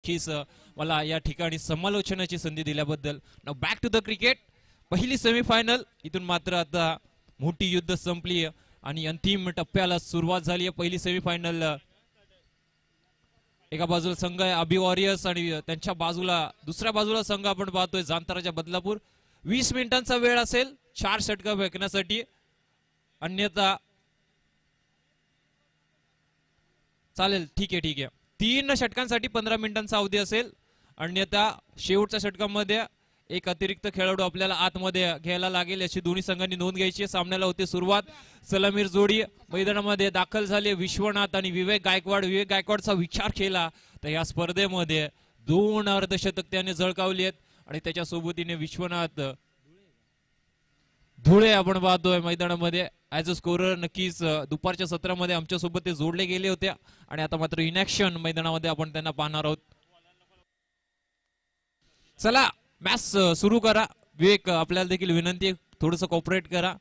नक्कीच मला या ठिकाणी समालोचनाची संधी दिल्याबद्दल. Now back to the cricket. पहिली सेमीफायनल इथून मात्र आता मोठी युद्ध संपली आणि अंतिम टप्प्याला सुरुवात झाली आहे. पहिली सेमीफायनल एका बाजूला संघ आहे अभि वॉरियर्स आणि त्यांच्या बाजूला दुसऱ्या बाजूला संघ आपण पाहतोय जांताराच्या बदलापूर. 20 मिनिटांचा वेळ असेल 4 षटकं फेकण्यासाठी, अन्यथा चालेल. ठीक आहे 3 षटकांसाठी 15 मिनिटांचा अवधी असेल, अन्यथा शेवटच्या षटकांमध्ये एक अतिरिक्त खेळाडू आपल्याला आतमध्ये घ्यायला लागेल याची दोन्ही संघांनी नोंद घ्यायची. सामन्याला होते सुरुवात. सलामीर जोडी मैदानामध्ये दाखल झाले विश्वनाथ आणि विवेक गायकवाड. विवेक गायकवाडचा विचार केला तर या स्पर्धेमध्ये 2 अर्धशतक त्याने झळकावली आहेत आणि त्याच्या सोबतीने विश्वनाथ धुळे आपण पाहतोय मैदानामध्ये ऍज अ स्कोरर. नक्कीच दुपारच्या सत्रामध्ये आमच्या सोबत ते जोडले गेले होते आणि आता मात्र इनॅक्शन मैदानामध्ये आपण त्यांना पाहणार आहोत. चला मॅच सुरू करा. विवेक आपल्याला देखील विनंती आहे थोडंसं कॉपरेट करा.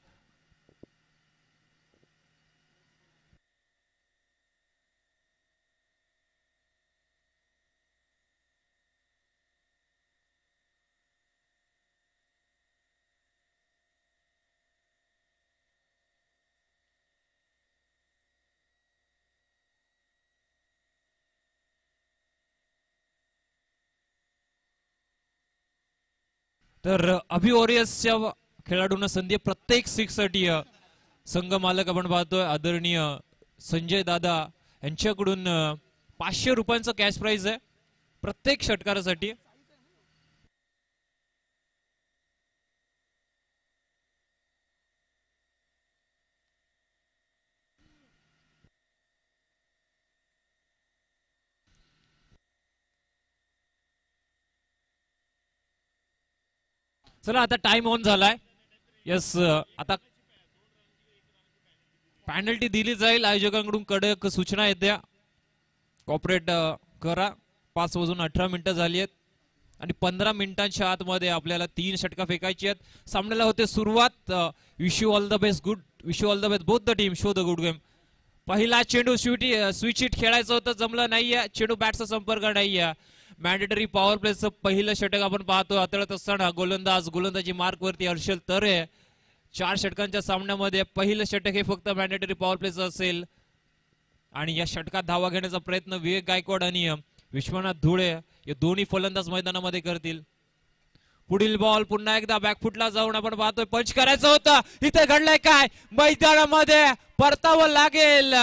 तर अभि वॉरियर्सच्या खेळाडूंना संधी प्रत्येक 6 साठी संघ मालक आपण पाहतोय आदरणीय संजय दादा यांच्याकडून 500 रुपयांचं कॅश प्राइज आहे प्रत्येक षटकारासाठी. चला आता टाइम ऑन झालाय. यस आता पेनल्टी दिली जाईल. आयोजकांकडून कडक सूचना येत्या. कॉपरेट करा. 5:18 मिनिटं झाली आहेत आणि 15 मिनिटांच्या आतमध्ये आपल्याला 3 षटका फेकायची आहेत. सामन्याला होते सुरुवात. Wish you all the best. Good wish you all the best both the team. Show the good game. पहिला चेंडू स्विच हिट खेळायचं होतं जमलं नाहीये. चेंडू बॅटचा संपर्क नाहीये. मॅन्डेटरी पॉवर प्लेचं पहिलं षटक आपण पाहतो. हाताळत असताना गोलंदाजी मार्क वरती हर्षल तरे. 4 षटकांच्या सामन्यामध्ये पहिलं षटक हे फक्त मॅन्डेटरी पॉवर प्लेचं असेल आणि या षटकात धावा घेण्याचा प्रयत्न विवेक गायकवाड आणि विश्वनाथ धुळे हे दोन्ही फलंदाज मैदानामध्ये करतील. पुढील बॉल पुन्हा एकदा बॅकफुटला जाऊन आपण पाहतोय पंच करायचं होतं. इथे घडलंय काय मैदानामध्ये परतावं लागेल.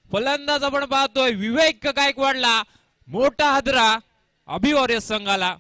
फलंदाज आपण पाहतोय विवेक गायकवाडला. मोठा हादरा अभि वॉरियर्स संघाला.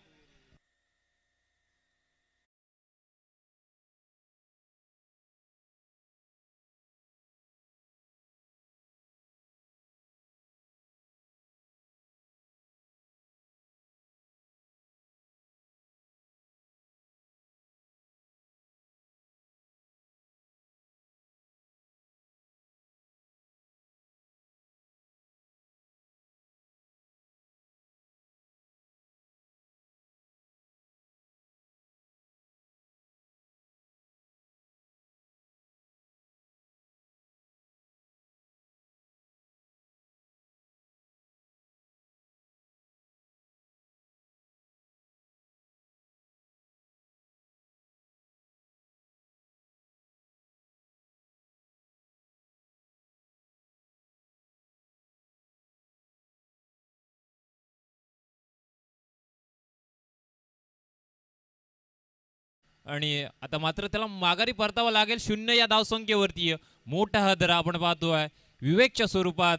आणि आता मात्र त्याला माघारी परतावा लागेल 0 या धावसंख्येवरती. मोठा हादरा आपण पाहतोय विवेकच्या स्वरूपात.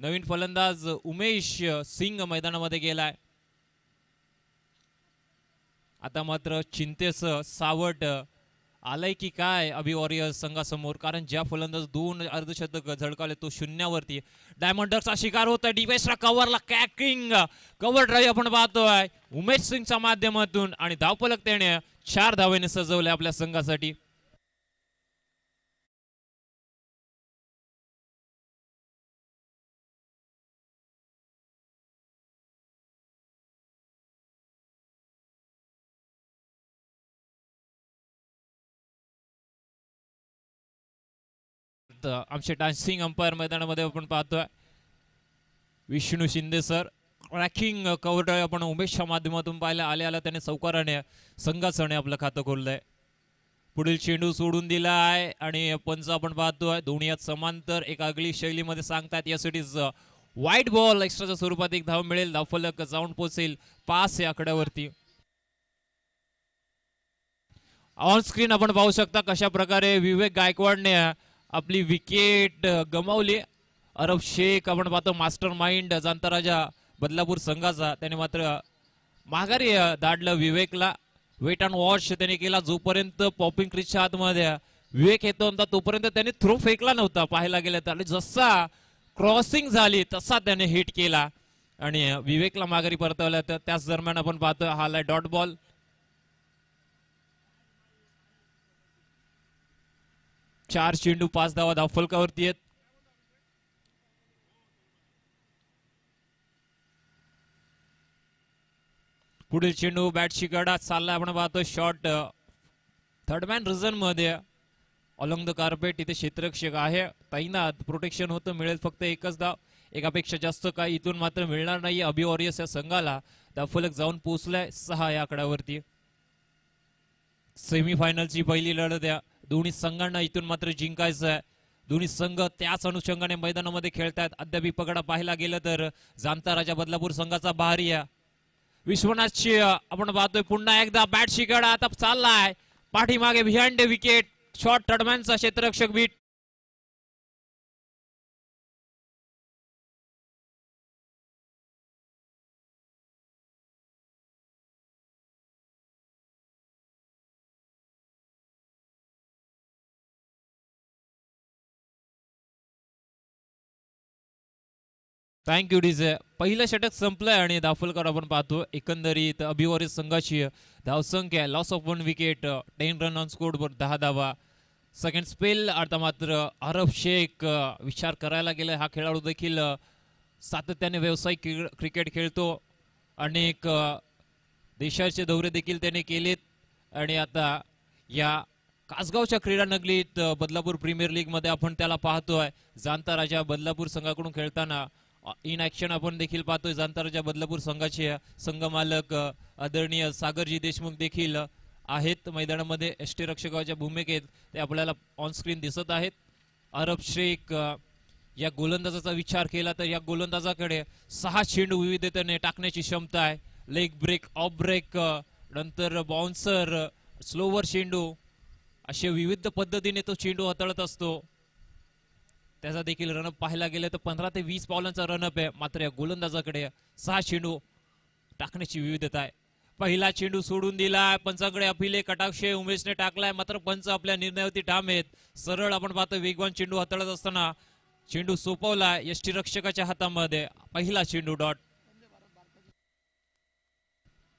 नवीन फलंदाज उमेश सिंग मैदानामध्ये गेलाय. आता मात्र चिंतेच सावट आलाय की काय अभि वॉरियर्स संघासमोर, कारण ज्या फलंदाज 2 अर्धशतक झळकावले तो 0 डायमंड डक्सचा शिकार होता. डिफेन्सला कव्हरला कॅकिंग कव्हर ड्राईव्ह आपण पाहतोय उमेश सिंगच्या माध्यमातून आणि धावफलक त्याने 4 धावेने सजवले आपल्या संघासाठी. आमचे डान्सिंग अंपायर मैदानामध्ये आपण पाहतोय Vishnu Shinde sir. Racking cover आपण उमेशच्या माध्यमातून पाहायला आले त्याने चौकाराने संघासने आपलं खातं खोललंय. पुढील चेंडू सोडून दिला आहे आणि पंच आपण पाहतोय दोन्ही यात समांतर एक आगळी शैलीमध्ये सांगतात. Yes it is white ball. एक्स्ट्राच्या स्वरूपात एक धाव मिळेल. धावफलक जाऊन पोहोचेल 5 या आकड्यावरती. ऑन स्क्रीन आपण पाहू शकता कशा प्रकारे विवेक गायकवाडने आपली विकेट गमावली. अरब शेख आपण पाहतो मास्टर माइंड जाणता राजा बदलापूर संघाचा, त्याने मात्र माघारी धाडलं विवेकला. वेट अँड वॉच त्याने केला. जोपर्यंत पॉपिंग क्रीजच्या आतमध्ये विवेक येतो होता तोपर्यंत त्याने थ्रो फेकला नव्हता पाहायला गेलं तर. जसा क्रॉसिंग झाली तसा त्याने हिट केला आणि विवेकला माघारी परतवलं. तर त्याच दरम्यान आपण पाहतोय हा डॉट बॉल. चार चेंडू 5 धावा धावफलकावरती आहेत. पुढील चेंडू बॅटची गडा चाललाय. आपण पाहतो शॉट थर्ड मॅन रिझन मध्ये अलॉंग द कार्पेट. इथे क्षेत्ररक्षक आहे तैनात. प्रोटेक्शन होतं. मिळेल फक्त एकच धाव. एकापेक्षा जास्त काही इथून मात्र मिळणार नाही. अबी वॉरियर्स या संघाला धावफलक जाऊन पोहोचलाय 6 या आकड्यावरती. सेमीफायनलची पहिली लढत आहे. दोन्ही संघांना इथून मात्र जिंकायचं आहे. दोन्ही संघ त्याच अनुषंगाने मैदानामध्ये खेळतायत. अद्याप पगडा पाहायला गेलं तर जाणता राजा बदलापूर संघाचा बहारी आहे. विश्वनाथची आपण पाहतोय पुन्हा एकदा बॅटची गडा आता चाललाय पाठीमागे बिहाइंड विकेट. शॉट थर्डमॅनचा क्षेत्ररक्षक बीट. Thank you DJ. पहिलं षटक संपलंय आणि धावफलकार आपण पाहतो. एकंदरीत अभिवारित संघाची धावसंख्या loss of 1 wicket 10 run on scored वर 10 धावा. सेकंड स्पेल आता मात्र अरब शेख विचार करायला गेला. हा खेळाडू देखील सातत्याने व्यावसायिक क्रिकेट खेळतो. अनेक देशाचे दौरे देखील त्याने केलेत आणि आता या कासगावच्या क्रीडा नगरीत बदलापूर प्रीमियर लीग मध्ये आपण त्याला पाहतोय. जाणता राजा बदलापूर संघाकडून खेळताना इन ॲक्शन आपण देखील पाहतोय. जाणता राजा बदलापूर संघाचे संघ मालक आदरणीय सागरजी देशमुख देखील आहेत मैदानामध्ये. यष्टीरक्षकाच्या भूमिकेत ते आपल्याला ऑन स्क्रीन दिसत आहेत. अरब शेख या गोलंदाजाचा विचार केला तर या गोलंदाजाकडे 6 चेंडू विविधतेने टाकण्याची क्षमता आहे. लेग ब्रेक, ऑफ ब्रेक, नंतर बाउन्सर, स्लोवर चेंडू अशा विविध पद्धतीने तो चेंडू हाताळत असतो. त्याचा देखील रनअप पाहायला गेलं तर 15 ते 20 पावलांचा रनअप आहे. मात्र या गोलंदाजाकडे 6 चेंडू टाकण्याची विविधता आहे. पहिला चेंडू सोडून दिला. पंचाकडे अपिले कटाक्षे उमेशने टाकलाय. मात्र पंच आपल्या निर्णयावरती ठाम आहेत. सरळ आपण पाहतो वेगवान चेंडू हाताळत असताना चेंडू सोपवलाय यष्टीरक्षकाच्या हातामध्ये. पहिला चेंडू डॉट.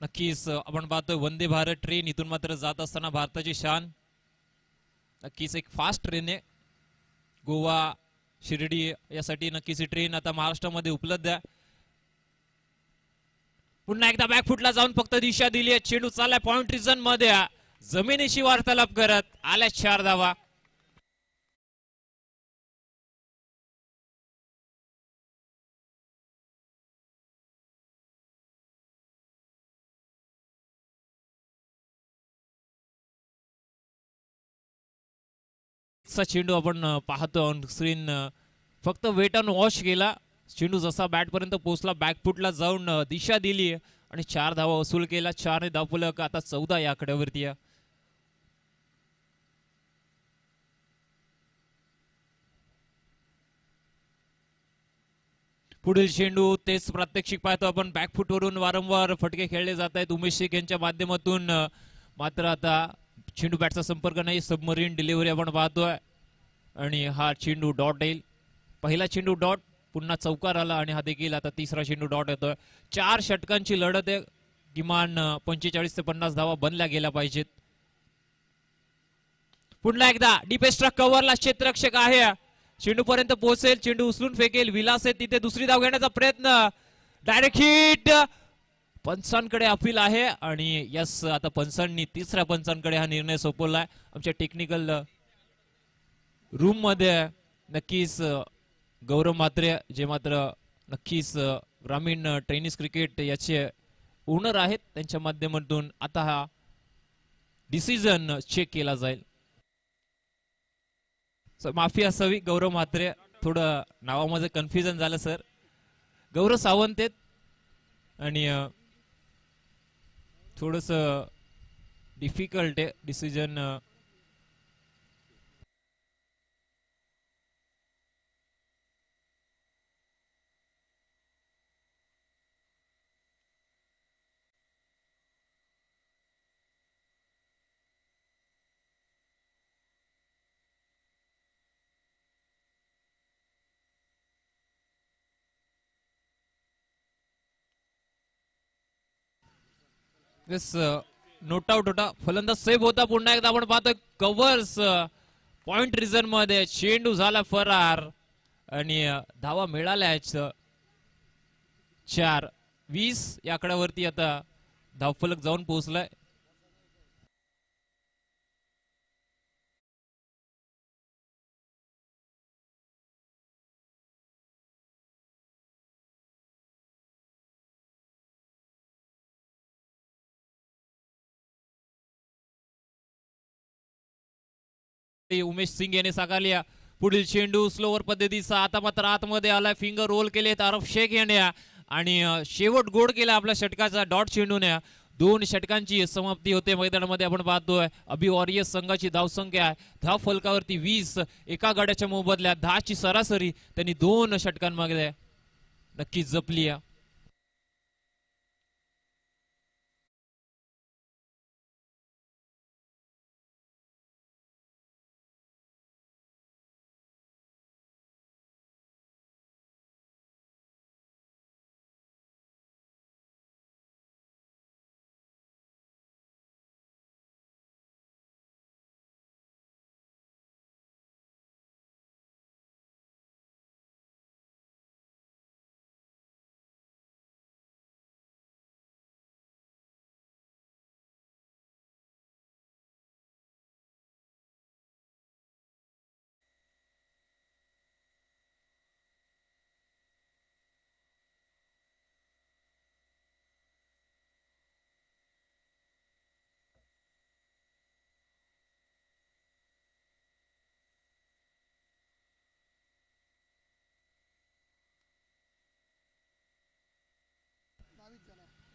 नक्कीच आपण पाहतोय वंदे भारत ट्रेन इथून मात्र जात असताना भारताची शान. नक्कीच एक फास्ट ट्रेन आहे. गोवा शिर्डी यासाठी नक्कीच ही ट्रेन आता महाराष्ट्रामध्ये उपलब्ध आहे. पुन्हा एकदा बॅकफुटला जाऊन फक्त दिशा दिली आहे. चेंडू चाललाय पॉइंट रिजन मध्ये. जमिनीशी वार्तालाप करत आल्या 4 धावा. चेंडू आपण पाहतो ऑन स्क्रीन. फक्त वेट अँड वॉश केला. चेंडू जसा बॅट पर्यंत पोहोचला बॅकफुटला जाऊन दिशा दिली आणि 4 धावा वसूल केला. 4 ने धावफलक आता 14 या आकड्यावरती आहे. पुढील चेंडू तेच प्रात्यक्षिक पाहतो आपण. बॅकफुट वरून वारंवार फटके खेळले जात आहेत उमेश शेख यांच्या माध्यमातून. मात्र आता चेंडू बॅटचा संपर्क नाही. सबमरीन डिलिव्हरी आपण पाहतोय आणि हा चेंडू डॉट येईल. पहिला चेंडू डॉट, पुन्हा चौकार आला आणि हा देखील आता तिसरा चेंडू डॉट येतोय. 4 षटकांची लढत आहे. किमान 45 ते 50 धावा बनल्या गेल्या पाहिजेत. पुन्हा एकदा डीपेस्ट्रा कव्हरला क्षेत्ररक्षक आहे. चेंडू पर्यंत पोहोचेल. चेंडू उचलून फेकेल. विलास आहे तिथे. दुसरी धाव घेण्याचा प्रयत्न. Direct hit. पंचांकडे अपील आहे आणि यस आता पंचांनी तिसऱ्या पंचांकडे हा निर्णय सोपवलाय. आमच्या टेक्निकल रूम मध्ये नक्कीच गौरव म्हात्रे जे मात्र नक्कीच ग्रामीण टेनिस क्रिकेट याचे ओनर आहेत, त्यांच्या माध्यमातून आता हा डिसिजन चेक केला जाईल. माफी असावी गौरव म्हात्रे, थोडं नावामध्ये कन्फ्युजन झालं सर. गौरव सावंत आहेत आणि थोडस डिफिकल्ट आहे डिसिजन. नोट आउट होता, फलंदाज सेफ होता. पुन्हा एकदा आपण पाहतोय कव्हर्स पॉइंट रिझन मध्ये चेंडू झाला फरार आणि धावा मिळाल्या 4-20 या आकड्यावरती आता धावफलक जाऊन पोहोचलाय. उमेश सिंग याने साकारली. पुढील चेंडू स्लोवर पद्धतीचा, आता मात्र आतमध्ये आलाय. फिंगर रोल केले आरफ शेख याने आणि शेवट गोड केला आपल्या षटकाचा डॉट चेंडूने. 2 षटकांची समाप्ती होते मैदानामध्ये. आपण पाहतोय अभि वॉरियर्स संघाची धावसंख्या आहे धाव फलकावरती 20. एका गड्याच्या मोबदल्यात 10 ची सरासरी त्यांनी 2 षटकांमध्ये नक्कीच जपली आहे.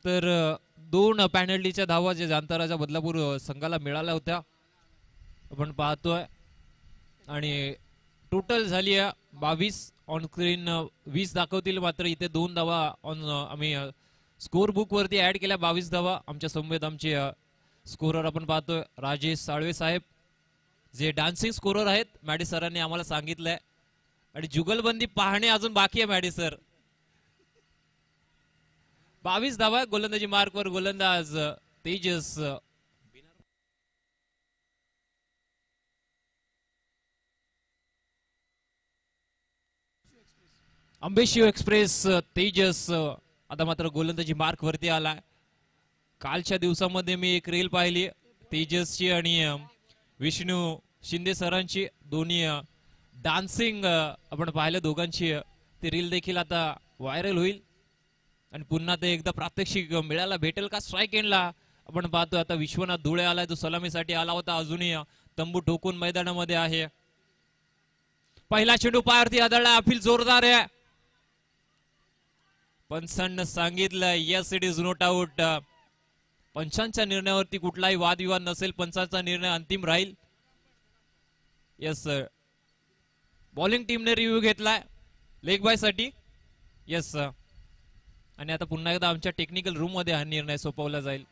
तर 2 पॅनल्टीच्या धावा जे जांताराच्या बदलापूर संघाला मिळाल्या होत्या आपण पाहतोय. आणि टोटल झाली 22. ऑन स्क्रीन 20 दाखवतील, मात्र इथे 2 धावा ऑन आम्ही स्कोर बुक वरती ऍड केल्या. 22 धावा आमच्या समवेत आमचे स्कोरर आपण पाहतोय राजेश साळवे साहेब, जे डान्सिंग स्कोरर आहेत. मॅडी सरांनी आम्हाला सांगितलंय. आणि जुगलबंदी पाहणे अजून बाकी आहे मॅडी सर. 22 धावा गोलंदाजी मार्कवर गोलंदाज तेजस. अंबेशिव एक्सप्रेस तेजस आता मात्र गोलंदाजी मार्क वरती आलाय. कालच्या दिवसामध्ये मी एक रील पाहिली तेजसची आणि विष्णू शिंदे सरांची. दोन्ही डान्सिंग आपण पाहिलं दोघांची. ती रील देखील आता व्हायरल होईल आणि पुन्हा ते एकदा प्रात्यक्षिक मिळायला भेटेल का स्ट्राईक एंडला. आपण पाहतो आता विश्वनाथ धुळे आलाय, जो सलामीसाठी आला होता. अजूनही तंबू ठोकून मैदानामध्ये आहे. पहिला चेंडू पायावरती आदळला. अपील जोरदार आहे. पंचांना सांगितलं yes it is not out. पंचांच्या निर्णयावरती कुठलाही वादविवाद नसेल. पंचांचा निर्णय अंतिम राहील. Yes sir. बॉलिंग टीमने रिव्ह्यू घेतलाय लेग बाय साठी. Yes sir. आणि आता पुन्हा एकदा आमच्या टेक्निकल रूम मध्ये हा निर्णय सोपवला जाईल.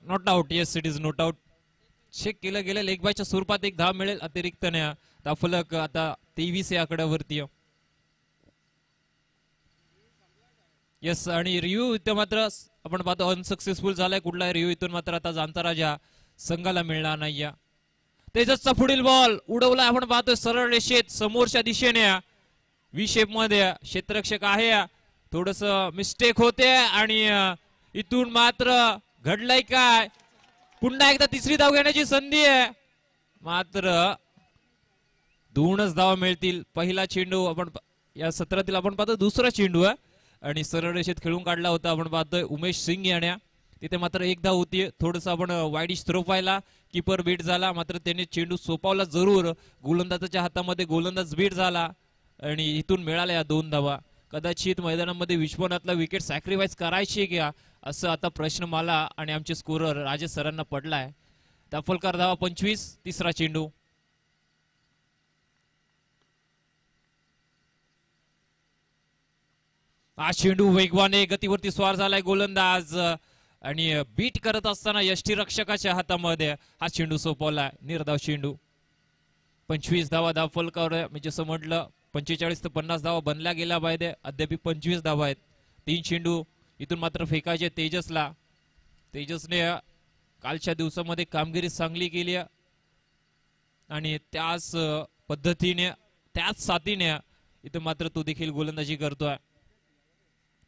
Not out. Yes it is not out. Check केलं गेलं. लेग बायच्या स्वरूपात एक धाव मिळेल अतिरिक्त. फलक आता 23 या आकड्यावरती. येस, आणि रिव्ह्यू इथं मात्र आपण पाहतो अनसक्सेसफुल झालाय. कुठला रिव्ह्यू इथून मात्र आता जाणता राजा संघाला मिळणार नाही. तेजसचा पुढील बॉल उडवला आपण पाहतोय सरळ रेषेत समोरच्या दिशेने व्ही शेप मध्ये. क्षेत्ररक्षक आहे, थोडस मिस्टेक होते आणि इथून मात्र घडलंय काय, पुन्हा एकदा तिसरी धाव घेण्याची संधी आहे. मात्र 2च धावा मिळतील. पहिला चेंडू आपण या सत्रातील आपण पाहतो दुसरा चेंडू आहे आणि सरळ रेषेत खेळून काढला होता आपण पाहतोय उमेश सिंग याने. तिथे मात्र एक धाव होती. थोडस आपण वाईडिश थ्रो पाहिला, कीपर बीट झाला, मात्र त्याने चेंडू सोपावला जरूर. गोलंदाजाच्या हातामध्ये गोलंदाज बीट झाला आणि इथून मिळाल्या या 2 धावा. कदाचित मैदानामध्ये विश्वनाथला विकेट सॅक्रिफाईस करायची का असं आता प्रश्न मला आणि आमचे स्कोरर राजेश सरांना पडलाय. दाफलकर धावा 25. तिसरा चेंडू हा चेंडू वेगवाने गतीवरती स्वार झालाय गोलंदाज आणि बीट करत असताना यष्टीरक्षकाच्या हातामध्ये हा चेंडू सोपवलाय. निर्धाव चेंडू. 25 धावा दाफलकर, म्हणजे जसं म्हटलं 45 ते 50 धावा बनल्या गेल्या पाहिजे. अद्याप 25 धावा आहेत. 3 चेंडू इथून मात्र फेकायचे तेजसला. तेजसने कालच्या दिवसामध्ये कामगिरी चांगली केली आणि त्याच पद्धतीने त्याच साथीने इथं मात्र तो देखील गोलंदाजी करतोय.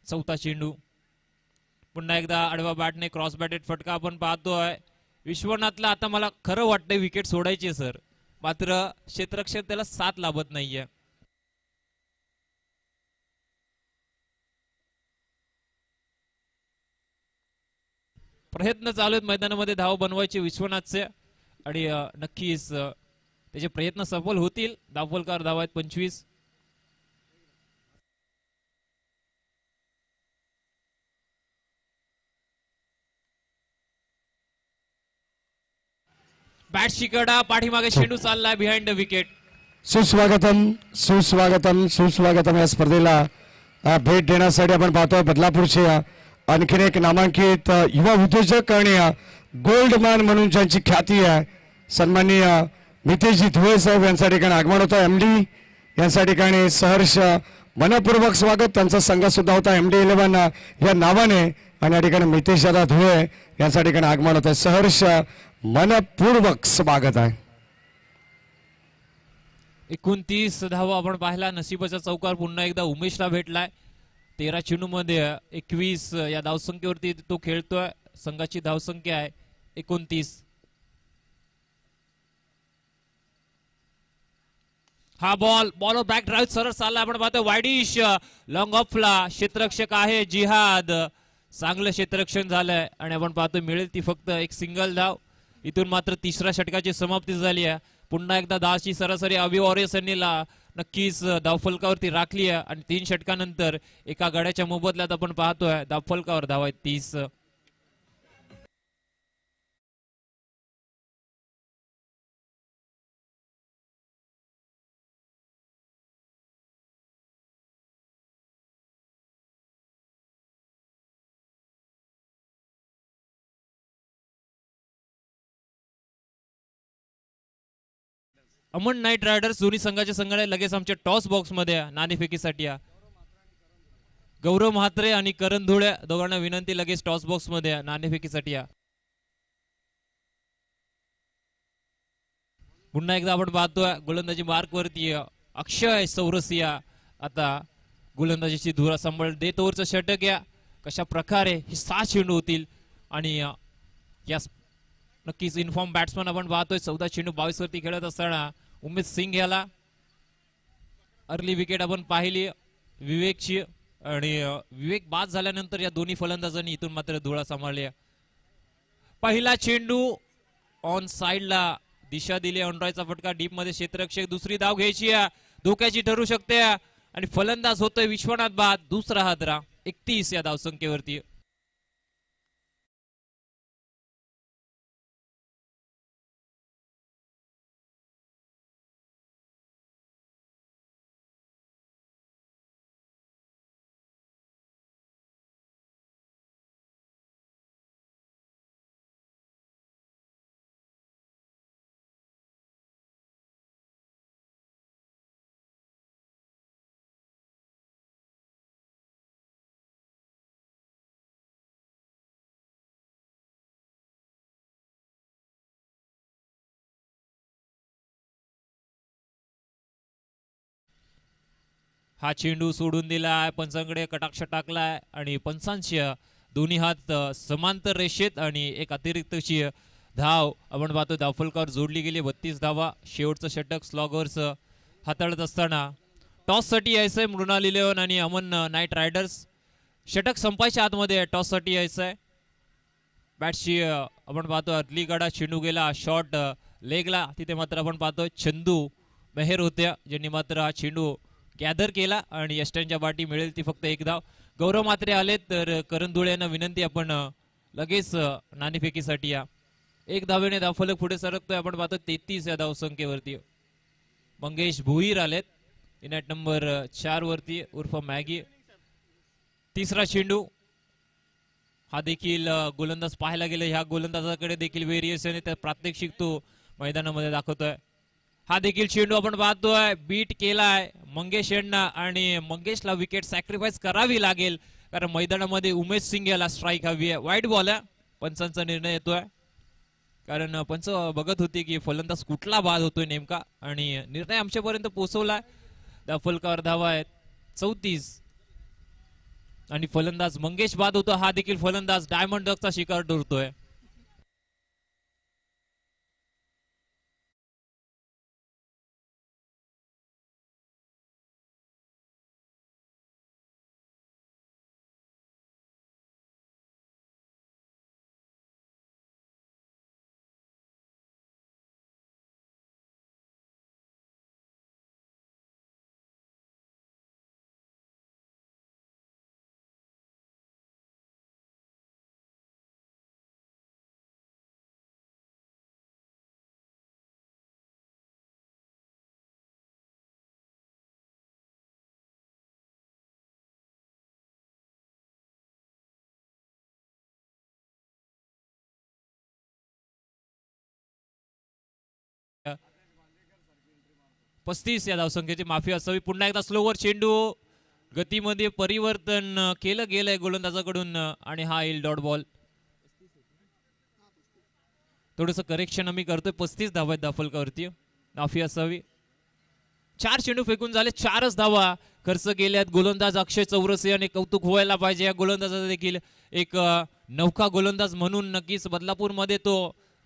चौथा चेंडू पुन्हा एकदा आडवा बॅटने क्रॉस बॅटेड फटका आपण पाहतोय. विश्वनाथला आता मला खरं वाटतंय विकेट सोडायची सर, मात्र क्षेत्ररक्षक त्याला साथ लाभत नाहीये. प्रयत्न चालू आहेत मैदानामध्ये धाव बनवायचे विश्वनाथचे आणि नक्कीच त्याचे प्रयत्न सफल होतील. दाफलकर धावा आहेत 25. बॅट शिकडा पाठीमागे चेंडू चाललाय बिहाइंड द विकेट. सुस्वागतम सुस्वागतम सुस्वागतम. या स्पर्धेला भेट देण्यासाठी आपण पाहतोय बदलापूरचे आणखीन एक नामांकित युवा उद्योजक आणि गोल्ड मॅन म्हणून ज्यांची ख्याती आहे सन्माननीय मितेशजी धुळे साहेब यांच्या ठिकाणी आगमन होतं. एमडी यांच्या ठिकाणी सहर्ष मनपूर्वक स्वागत. त्यांचा संघ सुद्धा होता MD 11 या नावाने आणि या ठिकाणी मितेश दादा धुळे यांच्या ठिकाणी आगमन होतं. सहर्ष मनपूर्वक स्वागत आहे. 29 धावा आपण पाहिला. नशिबाचा चौकार पुन्हा एकदा उमेशला भेटलाय. 13 चेंडू मध्ये 21 या धावसंख्येवरती तो खेळतोय. संघाची धावसंख्या आहे 29. हा बॉल बॅक ड्राईव्ह सरळ चालला आपण पाहतोय. वाईडिश लॉंग ऑफला क्षेत्ररक्षक आहे जिहाद. चांगलं क्षेत्ररक्षण झालंय आणि आपण पाहतोय मिळेल ती फक्त एक सिंगल धाव. इथून मात्र तिसऱ्या षटकाची समाप्ती झाली आहे. पुन्हा एकदा 10ची सरासरी अबी वॉरियर्स यांनी नक्कीच धावफलकावरती राखली आहे आणि 3 षटकानंतर एका गड्याच्या मोबदल्यात आपण पाहतोय धावफलकावर धावा आहेत 30. अमन नाईट रायडर्स दोन्ही संघाच्या संघाने लगेच आमच्या टॉस बॉक्स मध्ये नाणेफेकीसाठी गौरव म्हात्रे आणि करण धुळे दोघांना विनंती लगेच टॉस बॉक्स मध्ये नाणेफेकीसाठी पुन्हा एकदा आपण पाहतोय गोलंदाजी मार्क वरती अक्षय सौरसिया आता गोलंदाजीची धुरा सांभाळ देत. ओव्हरचं षटक या कशा प्रकारे हे 6 चेंडू होतील आणि या नक्कीच इन्फॉर्म बॅट्समन आपण पाहतोय. 14 चेंडू 22 वरती खेळत असताना उमेश सिंग याला अर्ली विकेट आपण पाहिली विवेकची आणि विवेक बाद झाल्यानंतर या दोन्ही फलंदाजांनी इथून मात्र धुळा सांभाळली. पहिला चेंडू ऑन साइडला दिशा दिली. ऑनरायचा फटका डीप मध्ये क्षेत्ररक्षक. दुसरी धाव घ्यायची धोक्याची ठरू शकते आणि फलंदाज होतोय विश्वनाथ बाद. दुसरा हादरा 31 या धावसंख्येवरती. हा चेंडू सोडून दिलाय, पंचांकडे कटाक्ष टाकलाय आणि पंचांची दोन्ही हात समांतर रेषेत आणि एक अतिरिक्तची धाव आपण पाहतो धावफलकावर जोडली गेली. 32 धावा. शेवटचं षटक स्लॉगर्स हाताळत असताना टॉससाठी यायचंय मृणाल 11 आणि अमन नाईट रायडर्स. षटक संपायच्या आतमध्ये टॉससाठी यायचंय. बॅटशी आपण पाहतो अर्ली गडा चेंडू गेला शॉर्ट लेगला. तिथे मात्र आपण पाहतो चंदू मेहर होत्या ज्यांनी मात्र हा चेंडू गॅदर केला आणि यष्ट्यांच्या बाटी मिळेल ती फक्त एक धाव. गौरव मात्रे आले तर करण धुळे यांना विनंती आपण लगेच नाणेफेकीसाठी या. एक धावेने धावफलक पुढे सरकतोय. आपण पाहतो 33 या धावसंख्येवरती. मंगेश भोईर आलेत इनॅट नंबर 4 वरती उर्फ मॅगी. तिसरा चेंडू हा देखील गोलंदाज पाहायला गेले. ह्या गोलंदाजाकडे देखील व्हेरिएशन आहे, त्या प्रात्यक्षिक तो मैदानामध्ये दाखवतोय. हा देखील चेंडू आपण पाहतोय बीट केलाय मंगेश यांना आणि मंगेशला विकेट सॅक्रिफाईस करावी लागेल कारण मैदानामध्ये उमेश सिंग याला स्ट्राईक हवी आहे. वाईट बॉल आहे. पंचांचा निर्णय येतोय कारण पंच बघत होते की फलंदाज कुठला बाद होतोय नेमका आणि निर्णय आमच्यापर्यंत पोहोचवलाय. धावफलकावर धावा आहेत 34 आणि फलंदाज मंगेश बाद होतो. हा देखील फलंदाज डायमंड डकचा शिकार ठरतोय. पस्तीस या धावसंख्येची माफी असावी. पुन्हा एकदा स्लोवर चेंडू गतीमध्ये परिवर्तन केलं गेलंय गोलंदाजाकडून आणि हा येईल डॉट बॉल. थोडस करेक्शन आम्ही करतोय. 35 धावा आहेत धावफलकावरती. माफी असावी. 4 चेंडू फेकून झाले. 4च धावा खर्च केल्यात. गोलंदाज अक्षय चौरसे आणि कौतुक व्हायला पाहिजे या गोलंदाजाचा देखील. एक नौका गोलंदाज म्हणून नक्कीच बदलापूर मध्ये तो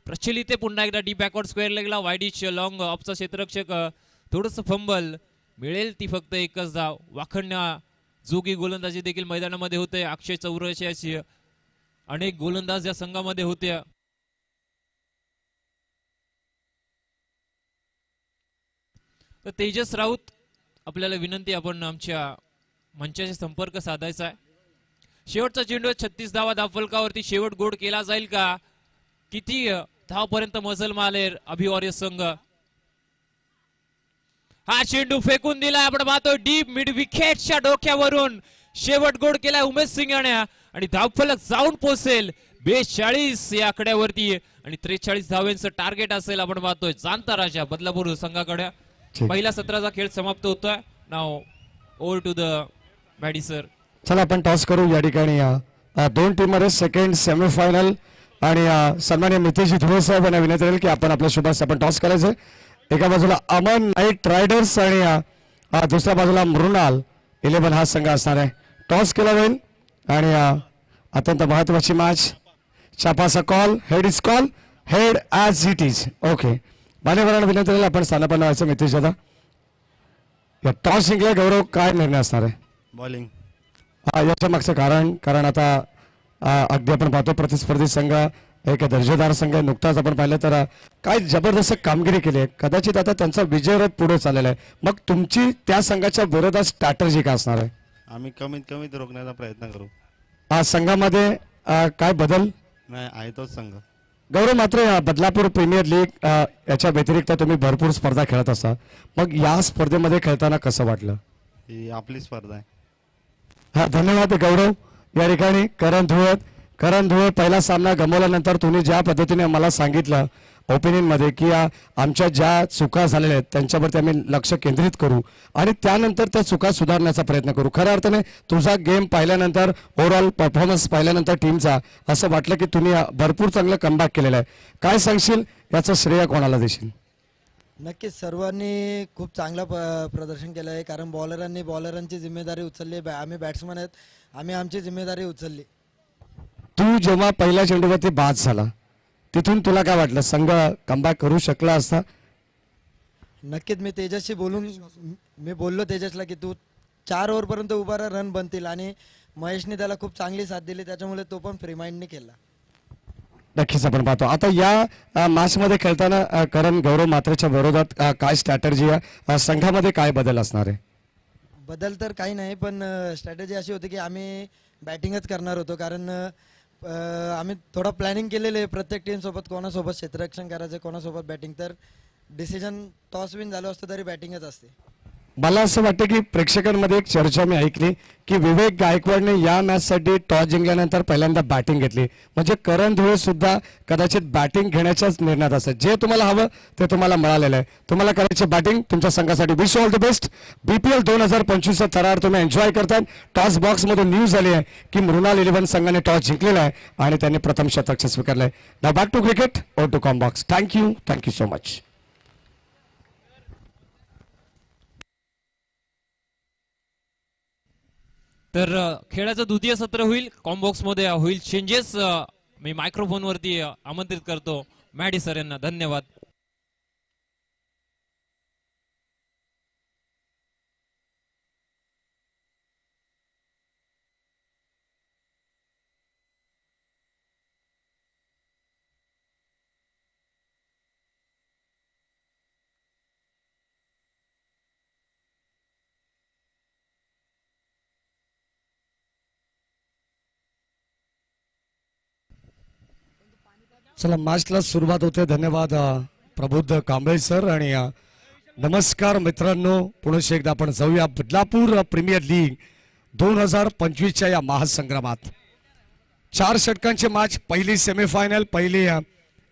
प्रचलित आहे. पुन्हा एकदा डी बॅकवर्ड स्क्वेअर लेगला वाईडिच लॉंग ऑफचा क्षेत्ररक्षक थोडस फंबल मिळेल ती फक्त एकच धाव. वाखण्या जोगी गोलंदाजी देखील मैदानामध्ये होते. अक्षय चौरसे अशी अनेक गोलंदाज या संघामध्ये होत्या. तर तेजस राऊत आपल्याला विनंती आपण आमच्या मंचाशी संपर्क साधायचा आहे. शेवटचा चेंडू 36 धावा धावफलकावरती. शेवट गोड केला जाईल का? किती धावपर्यंत मजल मालेर अभिवार्य संघ. हा चेंडू फेकून दिला. आपण पाहतो डीप मिड विकेटच्या डोक्यावरून शेवट गोड केलाय उमेश सिंग आणि धावफलक जाऊन पोहोचेल 42 या आकड्यावरती आणि 43 धावांचं टार्गेट असेल. आपण पाहतोय जाणता राजा बदलापूर संघाकडे. पहिल्या सत्राचा खेळ समाप्त होतोय. Now over to the buddy sir. चला आपण टॉस करू. या ठिकाणी दोन टीम मध्ये सेकंड सेमीफायनल आणि सन्मान्य मितेशजी धुळे साहेब यांना विनंती राहील की आपण आपल्या शुभास आपण टॉस करायचं. एका बाजूला अमन नाईट रायडर्स आणि दुसऱ्या बाजूला मृणाल 11 हा संघ असणार आहे. टॉस केला जाईल आणि अत्यंत महत्वाची मॅच. छापाचा call. Head is call. Head as it is. Okay. मान्यवरांना विनंती राहील आपण स्थानापन्न व्हायचं. मितेश दादा या टॉस जिंकल्या गौरव काय निर्णय असणार आहे? बॉलिंग. याच्या मागचं कारण आता अगदी आपण पाहतो प्रतिस्पर्धी संघ एक दर्जेदार संघ आहे. नुकताच आपण पाहिलं तर काय जबरदस्त कामगिरी केली आहे. कदाचित आता त्यांचा विजयरथ पुढे चाललेला आहे. मग तुमची त्या संघाच्या विरोधात स्ट्रॅटर्जी काय असणार आहे? आम्ही कमीत कमी रोखण्याचा प्रयत्न करू. संघामध्ये काय बदल नाही आहे तोच संघ. गौरव मात्र बदलापूर प्रीमियर लीग याच्या व्यतिरिक्त तुम्ही भरपूर स्पर्धा खेळत असता. मग या स्पर्धेमध्ये खेळताना कसं वाटलं? ही आपली स्पर्धा आहे. हा धन्यवाद गौरव. या ठिकाणी करण धुळे पहिला सामना गमावल्यानंतर तुम्ही ज्या पद्धतीने मला सांगितलं ओपिनियन मध्ये की आमच्या ज्या चुका झालेल्या आहेत त्यांच्यावरती आम्ही लक्ष केंद्रित करू आणि त्यानंतर त्या चुका सुधारण्याचा प्रयत्न करू. खऱ्या अर्थाने तुझा गेम पाहिल्यानंतर ओव्हरऑल परफॉर्मन्स पाहिल्यानंतर टीमचा असं वाटलं की तुम्ही भरपूर चांगलं कमबॅक केलेलं आहे. काय सांगशील? याचं श्रेय कोणाला देशील? नक्कीच सर्वांनी खूप चांगलं प्रदर्शन केलं आहे, कारण बॉलरांची जिम्मेदारी उचलली, आम्ही बॅट्समन आहेत, आम्ही आमची जिम्मेदारी उचलली. तू जेव्हा पहिल्या चेंडूवरती बाद झाला तिथून तुला काय वाटलं, संघ कमबॅक करू शकला असता? नक्कीच मी बोललो तेजसला की तू 4 ओव्हरपर्यंत उभा राहा, रन बनतील, आणि महेशने त्याला खूप चांगली साथ दिली, त्याच्यामुळे तो पण फ्री माइंडने केला. नक्कीच आपण पाहतो आता या मॅच मध्ये खेळताना करण गौरव मात्रेच्या विरोधात काय स्ट्रॅटर्जी आहे, संघामध्ये काय बदल असणार आहे? बदल तर काही नाही, पण स्ट्रॅटेजी अशी होती की आम्ही बॅटिंगच करणार होतो, कारण आम्ही थोडं प्लॅनिंग केलेलं आहे प्रत्येक टीमसोबत, कोणासोबत क्षेत्ररक्षण करायचं, कोणासोबत बॅटिंग. तर डिसिजन टॉस विन झालं असतं तरी बॅटिंगच असते. मला असं वाटतं की प्रेक्षकांमध्ये एक चर्चा मी ऐकली की विवेक गायकवाडने या मॅचसाठी टॉस जिंकल्यानंतर पहिल्यांदा बॅटिंग घेतली, म्हणजे करण धुळे सुद्धा कदाचित बॅटिंग घेण्याच्याच निर्णयात असेल. जे तुम्हाला हवं ते तुम्हाला मिळालेलं आहे. तुम्हाला करायची बॅटिंग तुमच्या संघासाठी. Wish all the best. BPL 2025 थरार तुम्ही एन्जॉय करताय. टॉस बॉक्समधून न्यूज आली आहे की मृणाल 11 संघाने टॉस जिंकलेला आहे आणि त्यांनी प्रथम शतक स्वीकारलंय. Now back to cricket over to com box. Thank you so much. तर खेळाचं द्वितीय सत्र होईल. कॉम्बॉक्स मध्ये होईल चेंजेस. मी मायक्रोफोन वरती आमंत्रित करतो मॅडी सर यांना. धन्यवाद. चला मॅचला सुरुवात होते. धन्यवाद प्रबुद्ध कांबळे सर. आणि नमस्कार मित्रांनो, पुन्हा एकदा आपण जाऊया बदलापूर प्रीमियर लीग 2025च्या या महासंग्रामात. 4 षटकांची मॅच, पहिली सेमीफायनल, पहिली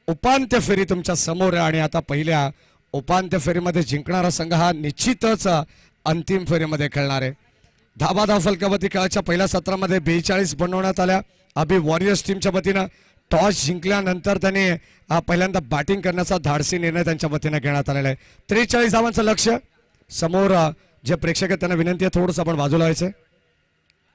उपांत्य फेरी तुमच्या समोर आहे. आणि आता पहिल्या उपांत्य फेरीमध्ये जिंकणारा संघ हा निश्चितच अंतिम फेरीमध्ये खेळणार आहे. धाबा फलकावती खेळाच्या पहिल्या सत्रामध्ये 42 बनवण्यात आल्या. अभि वॉरियर्स टीमच्या वतीनं टॉस जिंकल्यानंतर त्यांनी पहिल्यांदा बॅटिंग करण्याचा धाडसी निर्णय त्यांच्या वतीने घेण्यात आलेला आहे. 43 धावांचं लक्ष समोर. जे प्रेक्षक आहेत त्यांना विनंती आहे थोडंसं आपण बाजूला व्हायचं,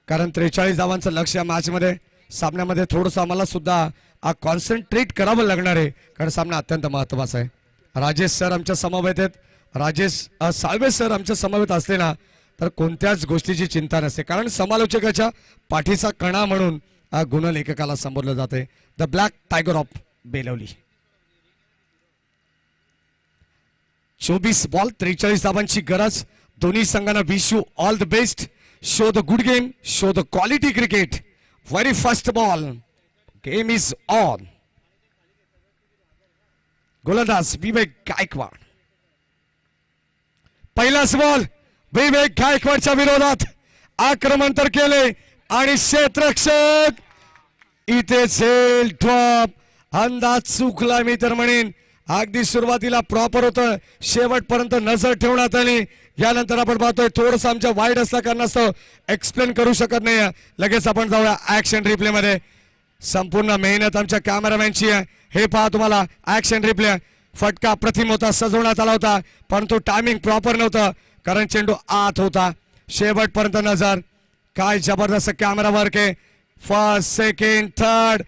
कारण 43 धावांचं लक्ष या मॅचमध्ये सामन्यामध्ये थोडंसं आम्हाला सुद्धा कॉन्सन्ट्रेट करावं लागणार आहे, कारण सामना अत्यंत महत्त्वाचा आहे. राजेश सर आमच्या समवेत आहेत. राजेश साळवे सर आमच्या समवेत असले ना तर कोणत्याच गोष्टीची चिंता नसते, कारण समालोचकाच्या पाठीचा कणा म्हणून गुणलेखकाला संबोधलं जाते. The black tiger of Belavali. 24 ball 43 धावांची गरज. दोन्ही संघांना wish you all the best. Show the good game, show the quality cricket. Very first ball, game is on. गोलंदाज विवेक गायकवाड. पहिलाच बॉल विवेक गायकवाडच्या विरोधात. आक्रमण तर केले आणि क्षेत्ररक्षक इथे झेल ड्रॉप. अंदाज चुकला मी तर म्हणेन. अगदी सुरुवातीला प्रॉपर होतं, शेवटपर्यंत नजर ठेवण्यात आली. यानंतर आपण पाहतोय थोडंसं आमच्या वाईड असल्या कारणास्तव एक्सप्लेन करू शकत नाही. लगेच आपण जाऊया ऍक्शन रिप्ले मध्ये. संपूर्ण मेहनत आमच्या कॅमेरामॅनची आहे. हे पहा तुम्हाला ऍक्शन रिप्ले. फटका अप्रतिम होता, सजवण्यात आला होता, परंतु टायमिंग प्रॉपर नव्हतं कारण चेंडू आत होता. शेवटपर्यंत नजर. काय जबरदस्त कॅमेरा वर्क आहे. फर्स्ट, सेकंड, थर्ड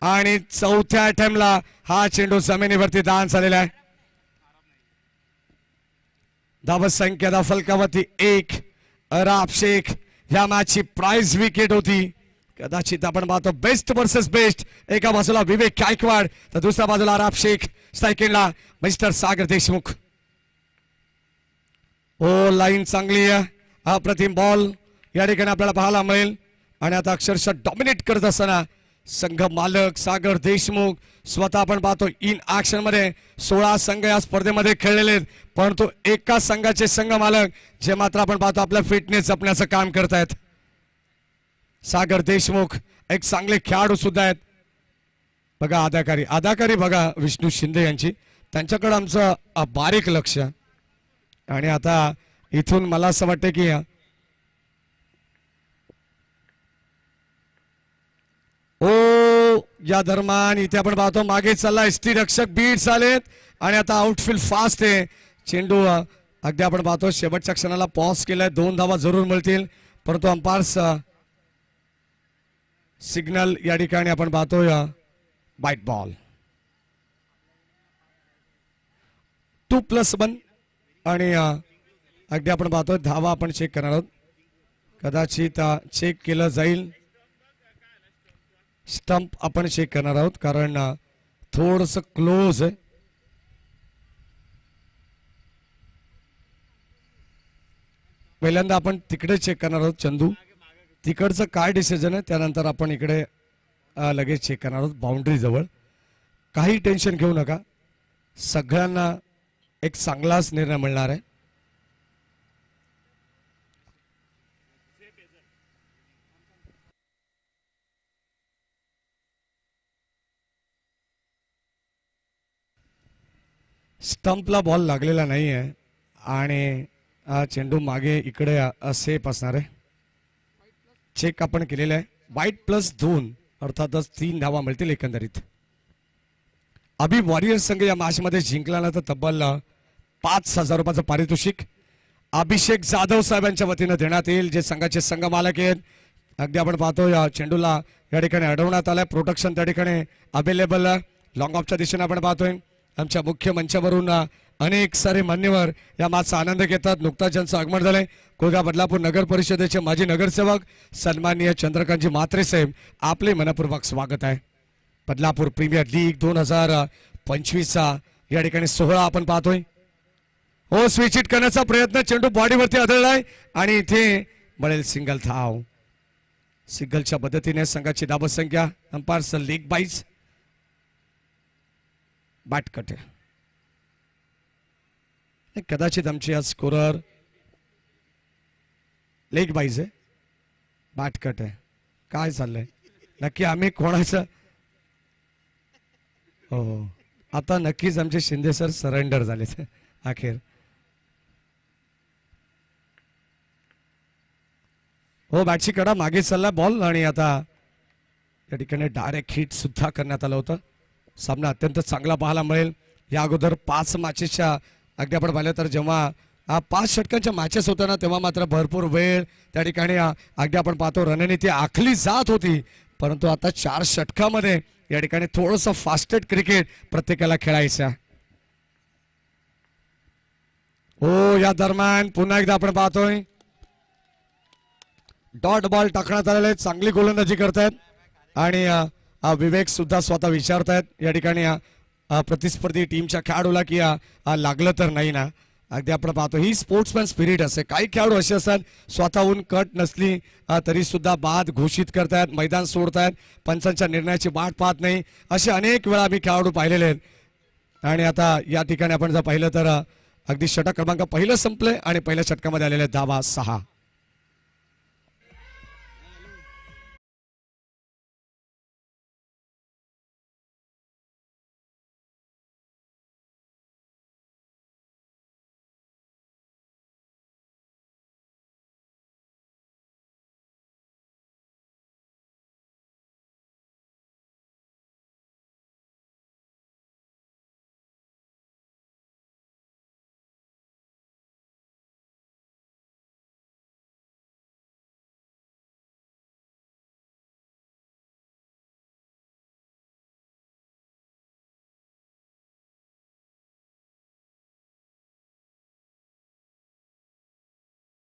आणि चौथ्या अटेम्प्टला हा चेंडू जमिनीवरती दान झालेला आहे. धाव संख्या फलकावरती 1. अराब शेख या मॅचची प्राइज विकेट होती. कदाचित आपण पाहतो बेस्ट वर्सेस बेस्ट. एका बाजूला विवेक गायकवाड तर दुसऱ्या बाजूला अराब शेख. सेकंडला मिस्टर सागर देशमुख. ओ लाईन चांगली आहे. अप्रतिम बॉल या ठिकाणी आपल्याला पाहायला मिळेल. आणि आता अक्षरशः डॉमिनेट करत असताना संघ मालक सागर देशमुख स्वतः आपण पाहतो इन ऍक्शन मध्ये. 16 संघ या स्पर्धेमध्ये खेळलेले आहेत, परंतु एका संघाचे संघ मालक जे मात्र आपण पाहतो आपल्या फिटनेस जपण्याचं काम करतायत. सागर देशमुख एक चांगले खेळाडू सुद्धा आहेत. बघा अदाकारी बघा विष्णू शिंदे यांची. त्यांच्याकडे आमचं बारीक लक्ष. आणि आता इथून मला असं वाटतं की ओ या दरम्यान इथे आपण पाहतो मागे चालला एसटी रक्षक बीट आलेत आणि आता आउटफील्ड फास्ट आहे. चेंडू अगदी आपण पाहतो शेवटच्या क्षणाला पॉज केलाय. 2 धावा जरूर मिळतील परंतु अंपायर्स सिग्नल या ठिकाणी आपण पाहतोय बाईट बॉल 2+1 आणि अगदी आपण पाहतोय धावा आपण चेक करणार आहोत. कदाचित चेक केलं जाईल. स्टंप आपण चेक करणार आहोत कारण थोडस क्लोज आहे. पहिल्यांदा आपण तिकडे चेक करणार आहोत. चंदू तिकडचं काय डिसिजन आहे त्यानंतर आपण इकडे लगेच चेक करणार आहोत बाउंड्री जवळ. काही टेन्शन घेऊ नका. सगळ्यांना एक चांगलाच निर्णय मिळणार आहे. स्टंपला बॉल लागलेला नाही आहे आणि चेंडू मागे इकडे सेफ असणार आहे. चेक आपण केलेला आहे. वाईट+2 अर्थातच 3 धावा मिळतील एकंदरीत. अभि वॉरियर संघ या मॅच मध्ये जिंकला तर तब्बल 5,000 रुपयाचं पारितोषिक अभिषेक जाधव साहेबांच्या वतीनं देण्यात येईल जे संघाचे संघ मालक आहेत. अगदी आपण पाहतो या चेंडूला या ठिकाणी अडवण्यात आलाय. प्रोटेक्शन त्या ठिकाणी अवेलेबल लॉंग ऑफच्या दिशेने आपण पाहतोय. आमच्या मुख्य मंचावरून अनेक सारे मान्यवर या मॅचचा आनंद घेतात. नुकताच ज्यांचं आगमन झालंय कोळगाव बदलापूर नगर परिषदेचे माजी नगरसेवक सन्माननीय चंद्रकांतजी म्हात्रे साहेब आपले मनपूर्वक स्वागत आहे. बदलापूर प्रीमियर लीग 2025 या ठिकाणी सोहळा आपण पाहतोय. हो स्विच हिट करण्याचा प्रयत्न चेंडू बॉडीवरती आदळलाय आणि इथे मिळेल सिंगल धाव. सिंगलच्या पद्धतीने संघाची धाव संख्या अंपायर्स लेग बाईज बॅट कट आहे. कदाचित आमची आज स्कोरर लेग बाईज आहे बॅट कट आहे. काय चाललंय नक्की आम्ही कोणाचं हो आता नक्कीच आमचे शिंदे सर सरेंडर झाले अखेर. हो बॅटची कडा मागे चालला बॉल आणि आता या ठिकाणी डायरेक्ट हिट सुद्धा करण्यात आलं होतं. सामना अत्यंत चांगला पाहायला मिळेल. या अगोदर 5 मॅचेसच्या अगदी आपण पाहिलं तर जेव्हा 5 षटकांच्या मॅचेस होत्या ना तेव्हा मात्र भरपूर वेळ त्या ठिकाणी अगदी आपण पाहतो रणनीती आखली जात होती परंतु आता 4 षटकामध्ये या ठिकाणी थोडंसं फास्टेड क्रिकेट प्रत्येकाला खेळायचं. हो या दरम्यान पुन्हा एकदा आपण पाहतोय डॉट बॉल टाकण्यात आलेले. चांगली गोलंदाजी करतायत आणि विवेक सुद्धा स्वतः विचारतायत या ठिकाणी प्रतिस्पर्धी टीमच्या खेळाडूला की लागलं तर नाही ना. अगदी आपण पाहतो ही स्पोर्ट्समॅन स्पिरिट असते. काही खेळाडू असे असतात स्वतःहून कट नसली तरी सुद्धा बाद घोषित करतायत मैदान सोडतायत पंचांच्या निर्णयाची वाट पाहत नाही. असे अनेक वेळा आम्ही खेळाडू पाहिलेले आहेत. आणि आता या ठिकाणी आपण जर पाहिलं तर अगदी षटक क्रमांक पहिलं संपलंय आणि पहिल्या षटकामध्ये आलेले धावा 6.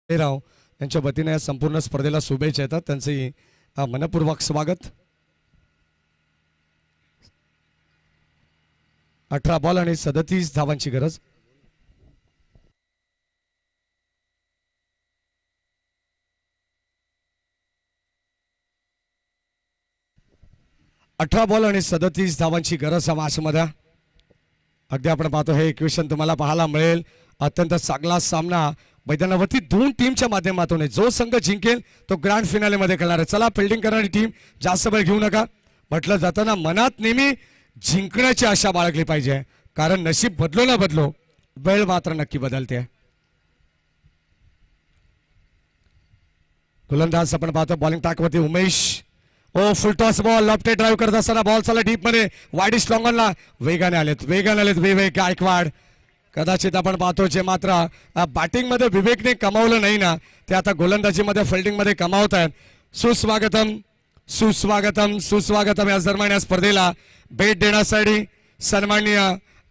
राव यांच्या वतीने संपूर्ण स्पर्धेला शुभेच्छा येतात. त्यांचे मनपूर्वक स्वागत. 18 बॉल आणि 37 धावांची गरज. बॉल आणि 37 धावांची गरज या मॅचमध्ये. अगदी आपण पाहतो हे इक्वेशन तुम्हाला पाहायला मिळेल. अत्यंत चांगला सामना मैदानावरती 2 टीमच्या माध्यमातून. जो संघ जिंकेल तो ग्रँड फिनाले मध्ये खेळणार आहे. चला फिल्डिंग करणारी टीम जास्त वेळ घेऊ नका. म्हटलं जाताना मनात नेहमी जिंकण्याची आशा बाळगली पाहिजे कारण नशीब बदलो ना बदलो वेळ मात्र नक्की बदलते. गोलंदाज आपण पाहतो बॉलिंग ट्रॅकवरती उमेश ओ फुलटॉस बॉल लॉफ्टेड ड्राईव्ह करत असताना बॉल चालला डीप मध्ये वाईडिश लॉंगॉनला वेगाने आलेत विवेक गायकवाड. कदाचित आपण पाहतो जे मात्र बॅटिंग मध्ये विवेकने कमावलं नाही ना ते आता गोलंदाजीमध्ये फिल्डिंग मध्ये कमावत आहेत. सुस्वागतम या दरम्यान या स्पर्धेला भेट देण्यासाठी सन्माननीय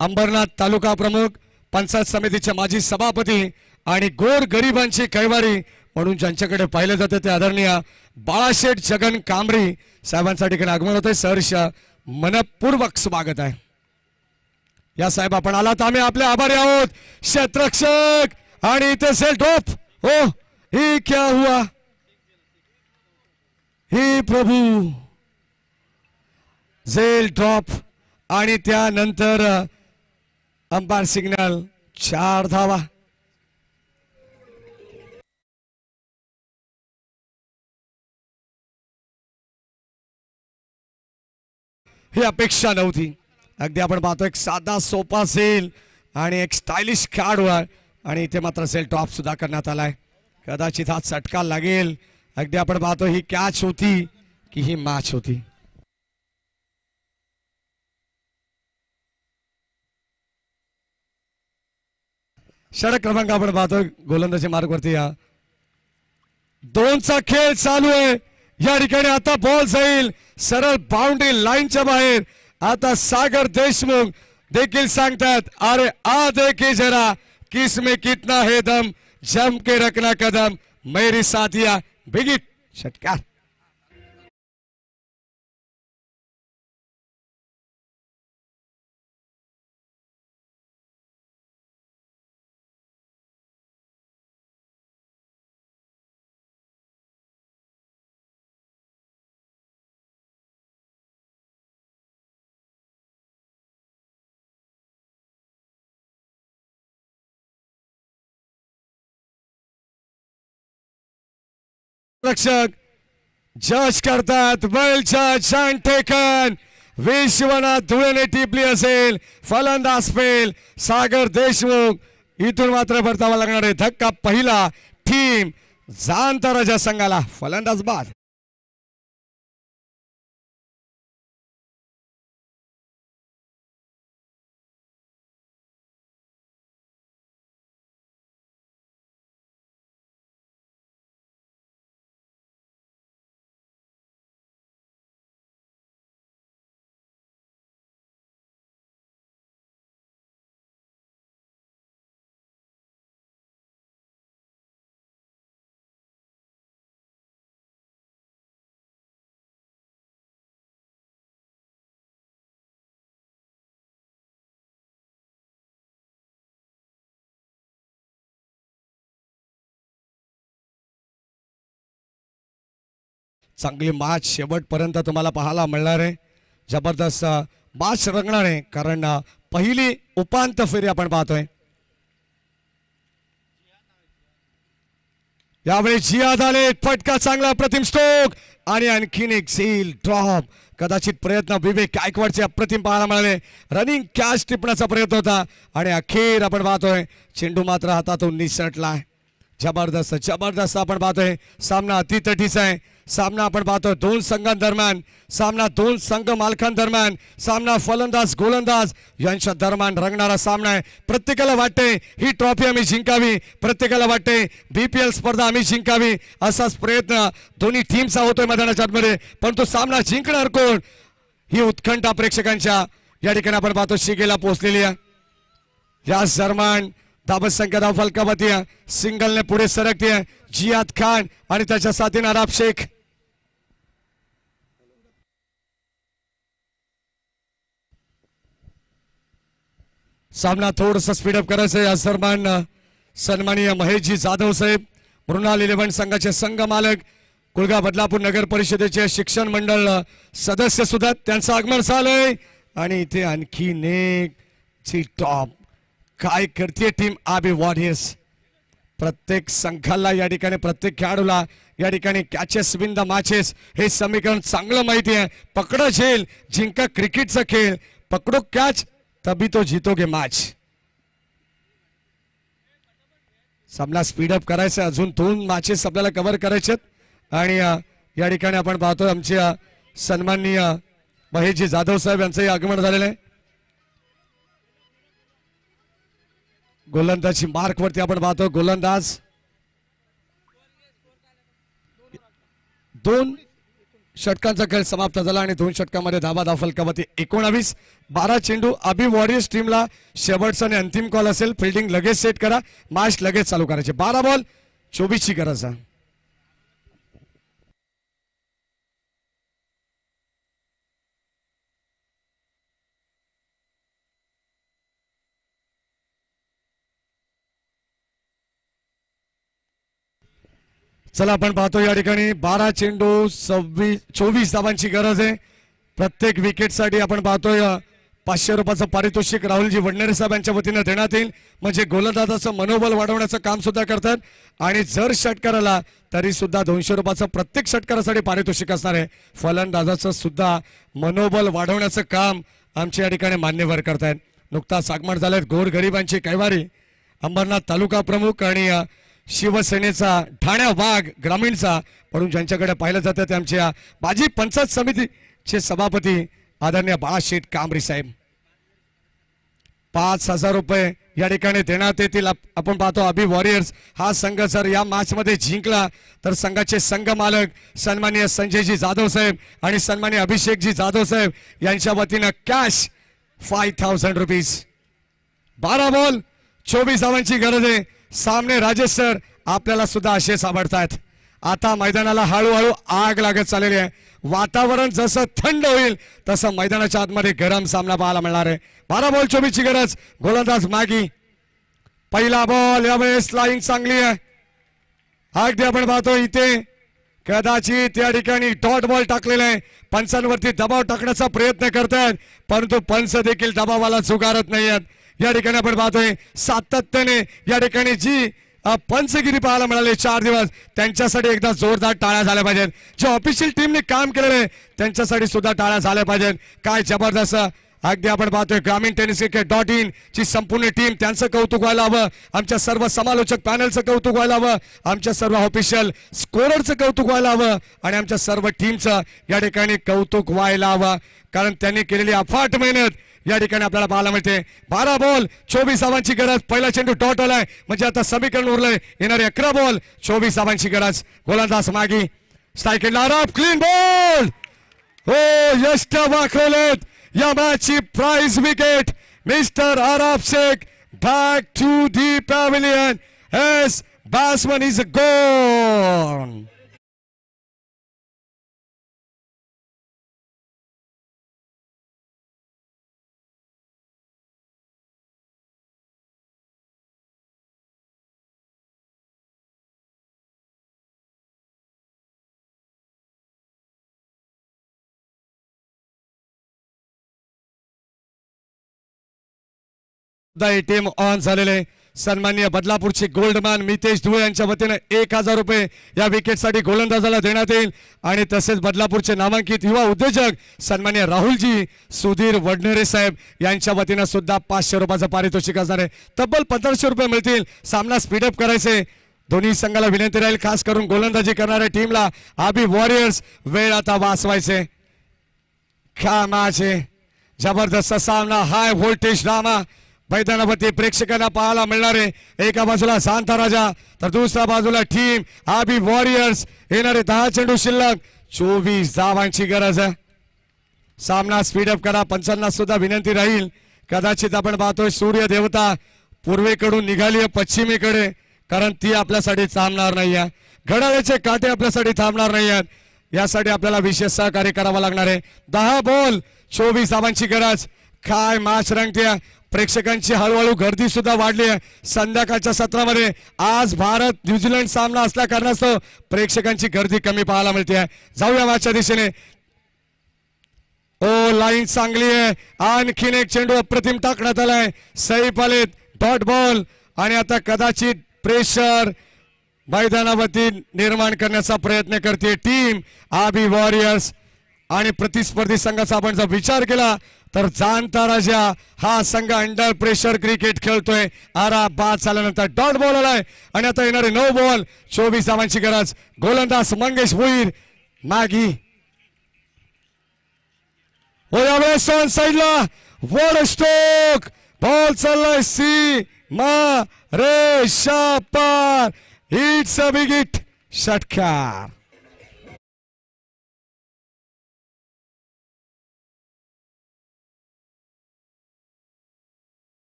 अंबरनाथ तालुका प्रमुख पंचायत समितीचे माजी सभापती आणि गोर गरिबांची कैवारी म्हणून ज्यांच्याकडे पाहिले जाते ते आदरणीय बाळाशेठ जगन कांबरी साहेबांच्या ठिकाणी आगमन होते. सहर्ष मनपूर्वक स्वागत आहे. या साहेब आपण आलात आम्ही आपले आभारी आहोत. क्षेत्ररक्षक आणि इथे सेल ड्रॉप. हो ही क्या हुआ ही प्रभू. झेल ड्रॉप आणि त्यानंतर अंपायर सिग्नल 4 धावा. ही अपेक्षा नव्हती. अगदी आपण पाहतो एक साधा सोपा सेल आणि एक स्टायलिश खेळाडू आहे आणि इथे मात्र सेल टॉप सुद्धा करण्यात आलाय. कदाचित हा चटका लागेल. अगदी आपण पाहतो ही कॅच होती की ही मॅच होती. षटक क्रमांक आपण पाहतोय गोलंदाजी मार्गवरती. या 2चा खेळ चालू आहे. या ठिकाणी आता बॉल जाईल सरळ बाउंड्री लाईनच्या बाहेर. आता सागर देशमुख देखील सांगतात अरे आ देखे जरा किसमें कितना है दम जम के रखना कदम मेरी साथिया बिगिट. षटकार रक्षक जज करतात. वेल जज अँड टेकन. विश्वनाथ धुळेने टिपली असेल. फलंदाज फेल सागर देशमुख. इथून मात्र परतावा लागणार आहे. धक्का पहिला. टीम जाणता राजा संघाला. फलंदाज बाद. चांगली मॅच शेवटपर्यंत तुम्हाला पाहायला मिळणार आहे. जबरदस्त मॅच रंगणार आहे कारण पहिली उपांत्य फेरी आपण पाहतोय. यावेळी जियाद आले. फटका चांगला प्रतिम स्ट्रोक आणि आणखीन एक झेल ड्रॉप. कदाचित प्रयत्न विवेक गायकवाडचे अप्रतिम पाहायला मिळाले. रनिंग कॅच टिपण्याचा प्रयत्न होता आणि अखेर आपण पाहतोय चेंडू मात्र हातातून निसटलाय. जबरदस्त आपण पाहतोय. सामना अतितटीचा आहे. सामना आपण पाहतोय दोन संघांदरम्यान. सामना दोन संघ मालकांदरम्यान. सामना फलंदाज गोलंदाज यांच्या दरम्यान रंगणारा सामना आहे. प्रत्येकाला वाटते ही ट्रॉफी आम्ही जिंकावी. प्रत्येकाला वाटते BPL स्पर्धा आम्ही जिंकावी. असाच प्रयत्न दोन्ही टीमचा होतोय मैदानाच्या आतमध्ये. परंतु सामना जिंकणार कोण ही उत्कंठा प्रेक्षकांच्या या ठिकाणी आपण पाहतो शिगेला पोहोचलेली आहे. याच दरम्यान धाबत संख्या धाव फलकावती सिंगलने पुढे सरकते जियाद खान आणि त्याच्या साथीने अराब शेख. सामना थोडस स्पीडअप करायचं. या दरम्यान सन्माननीय महेशजी जाधव साहेब मृणाल 11 संघाचे संघ मालक कुळगाव बदलापूर नगर परिषदेचे शिक्षण मंडळ सदस्य सुद्धा त्यांचं आगमन झालंय. आणि इथे आणखीन एक टॉप काय करते टीम आबी वॉरियर्स. प्रत्येक संघाला या ठिकाणी प्रत्येक खेळाडूला या ठिकाणी कॅचेस विन द मॅचेस हे समीकरण चांगलं माहिती आहे. पकडो झेल जिंका क्रिकेटचा खेळ. पकडो कॅच तभी तो जीतोगे मॅच. सामना स्पीडअप करायचा. अजून 2 मॅचेस आपल्याला कव्हर करायचे आणि या ठिकाणी आपण पाहतोय आमच्या सन्माननीय महेशजी जाधव साहेब यांचंही आगमन झालेलं आहे. गोलंदाजी मार्क वरती आपण पाहतो गोलंदाज 2 षटकांचा खेळ समाप्त झाला आणि 2 षटकांमध्ये धावा फलकावरती 19-12 चेंडू. अभि वॉरियर्स टीमला शेवटचा आणि अंतिम कॉल असेल. फिल्डिंग लगेच सेट करा, मॅच लगेच चालू करायचे. 12 बॉल 24 ची गरज आहे. चला आपण पाहतो या ठिकाणी 12 चेंडू 24 धावांची गरज आहे. प्रत्येक विकेटसाठी आपण पाहतोय 500 रुपयाचं पारितोषिक राहुलजी वडनेरे साहेब यांच्या वतीनं देण्यात येईल. म्हणजे गोलंदाजाचं मनोबल वाढवण्याचं काम सुद्धा करतात आणि जर षटकाराला तरी सुद्धा 200 रुपयाचं प्रत्येक षटकारासाठी पारितोषिक असणार आहे. फलंदाजाचं सुद्धा मनोबल वाढवण्याचं काम आमच्या या ठिकाणी मान्यवर करतायत. नुकताच आगमन झालेत गोरगरिबांची कैवारी अंबरनाथ तालुका प्रमुख आणि शिवसेनेचा ठाण्या वाघ ग्रामीणचा, म्हणून ज्यांच्याकडे पाहिलं जातं ते आमच्या माजी पंचायत समितीचे सभापती आदरणीय बाळाशेठ कांबरी साहेब. 5,000 रुपये या ठिकाणी देण्यात येतील. आपण पाहतो अभि वॉरियर्स हा संघ जर या मॅच मध्ये जिंकला तर संघाचे संघ मालक सन्माननीय संजयजी जाधव साहेब आणि सन्माननीय अभिषेकजी जाधव साहेब यांच्या वतीनं कॅश 5,000 रुपीज. 12 बॉल 24 धावांची गरज आहे. सामने राजेश सर आपल्याला सुद्धा असे सापडतायत. आता मैदानाला हळूहळू आग लागत चाललेली आहे. वातावरण जसं थंड होईल तसं मैदानाच्या आतमध्ये गरम सामना पाहायला मिळणार आहे. 12 बॉल 24 ची गरज. गोलंदाज मॅगी. पहिला बॉल यावेळेस लाईन चांगली आहे. अगदी आपण पाहतो इथे कदाचित या ठिकाणी डॉट बॉल टाकलेला आहे. पंचांवरती दबाव टाकण्याचा प्रयत्न करतायत परंतु पंच देखील दबावाला झुगारत नाहीयेत. या ठिकाणी आपण पाहतोय सातत्याने या ठिकाणी जी पंचगिरी पाहायला मिळाले 4 दिवस त्यांच्यासाठी एकदा जोरदार टाळ्या झाल्या पाहिजेत. जे ऑफिशियल टीमने काम केलेलं आहे त्यांच्यासाठी सुद्धा टाळ्या झाल्या पाहिजेत. काय जबरदस्त. अगदी आपण पाहतोय ग्रामीण टेनिस क्रिकेट.in ची संपूर्ण टीम त्यांचं कौतुक व्हायला हवं. आमच्या सर्व समालोचक पॅनलचं कौतुक व्हायला हवं. आमच्या सर्व ऑफिशियल स्कोररचं कौतुक व्हायला हवं आणि आमच्या सर्व टीमचं या ठिकाणी कौतुक व्हायला हवं कारण त्यांनी केलेली अफाट मेहनत या ठिकाणी आपल्याला पाहायला मिळते. 12 बॉल 24 धावांची गरज. पहिला चेंडू डॉट आलाय म्हणजे आता समीकरण उरलंय. येणारे 11 बॉल 24 धावांची गरज. गोलंदाज मागी स्ट्राईक आराफ क्लीन बॉल. हो यष्ट वाखवलेत या मॅचची prize wicket. Mister Araf Shaikh back to the pavilion as batsman is gone. Team on झालेले. सन्माननीय बदलापूरचे गोल्डमॅन मितेश धुळे यांच्या वतीने 1,000 रुपये या विकेटसाठी गोलंदाजाला देण्यात येईल आणि तसेच बदलापूरचे नामांकित युवा उद्योजक सन्माननीय राहुलजी सुधीर वडनेरे साहेब यांच्या वतीने सुद्धा 500 रुपयाचं पारितोषिक असणार आहे. तब्बल 1500 रुपये मिळतील. सामना स्पीडअप करायचे. दोन्ही संघाला विनंती राहील खास करून गोलंदाजी करणाऱ्या टीमला अभि वॉरियर्स वेळ आता वाचवायचे. क्या मॅच आहे. जबरदस्त सामना. हाय व्होल्टेज ड्रामा मैदानावरती प्रेक्षकांना पाहायला मिळणार आहे. एका बाजूला सांता राजा तर दुसऱ्या बाजूला टीम अभि वॉरियर्स. येणारे 10 चेंडू शिल्लक 24 धावांची गरज आहे. सामना स्पीडअप करा. पंचांना सुद्धा विनंती राहील. कदाचित आपण पाहतोय सूर्य देवता पूर्वेकडून निघाली आहे पश्चिमेकडे कारण ती आपल्यासाठी थांबणार नाही आहे. घड्याळाचे काटे आपल्यासाठी थांबणार नाही आहेत. यासाठी आपल्याला विशेष सहकार्य करावं लागणार आहे. 10 बॉल 24 धावांची गरज. काय मॅच रंगते. प्रेक्षकांची हळूहळू गर्दी सुद्धा वाढली आहे. संध्याकाळच्या सत्रामध्ये आज भारत न्यूझीलंड सामना असल्या कारणास्तव प्रेक्षकांची गर्दी कमी पाहायला मिळते आहे. जाऊया मॅचच्या दिशेने. ओ लाईन चांगली आहे. आणखीन एक चेंडू अप्रतिम टाकण्यात आलाय. सैफ आलेत. डॉट बॉल आणि आता कदाचित प्रेशर मैदानावरती निर्माण करण्याचा प्रयत्न करते टीम अभि वॉरियर्स आणि प्रतिस्पर्धी संघाचा आपण जर विचार केला तर जाणता राजा हा संघ अंडर प्रेशर क्रिकेट खेळतोय. आरा बाद झाल्यानंतर डॉट बॉल आलाय आणि आता येणारे 9 बॉल 24 धावांची गरज. गोलंदाज मंगेश भोईर मॅगी हो यावेळेस ऑन साईडला वड स्ट्रोक बॉल चाललाय सी मा रेषा पार इट्स अ बिग हिट षटकार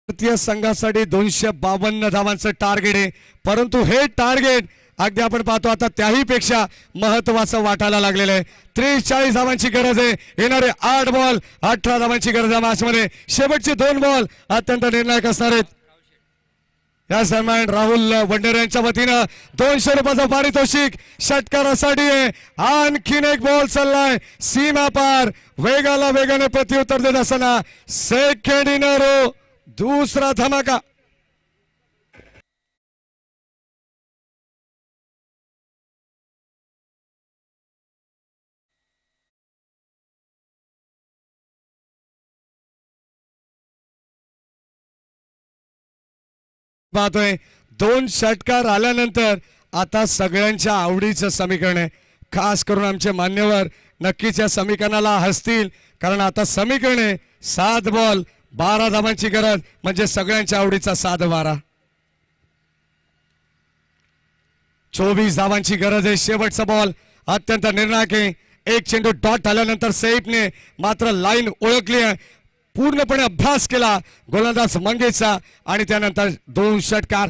भारतीय संघासाठी 252 धावांचं टार्गेट आहे परंतु हे टार्गेट अगदी आपण पाहतो आता त्याही पेक्षा महत्वाचं वाटायला लागलेलं आहे 43 धावांची गरज आहे येणारे 8 बॉल 18 धावांची गरज आहे मॅच मध्ये शेवटचे 2 बॉल अत्यंत निर्णायक असणार आहेत या दरम्यान राहुल वंडेर यांच्या वतीनं 200 रुपयाचं पारितोषिक षटकारासाठी आहे आणखीन एक बॉल चाललाय सीमा पार वेगाने प्रत्युत्तर देत असताना सेकंड इन अ रो दूसरा धमाका पाहतोय 2 षटकार आल्यानंतर आता सगळ्यांच्या आवडीचं समीकरण आहे खास करून आमचे मान्यवर नक्कीच या समीकरणाला हसतील कारण आता समीकरण आहे 7 बॉल 12 धावांची गरज म्हणजे सगळ्यांच्या आवडीचा 7-12 24 धावांची गरज आहे शेवटचा बॉल अत्यंत निर्णायक आहे एक चेंडू डॉट आल्यानंतर सैफने मात्र लाईन ओळखली आहे पूर्णपणे अभ्यास केला गोलंदाज मंगेशचा आणि त्यानंतर 2 षटकार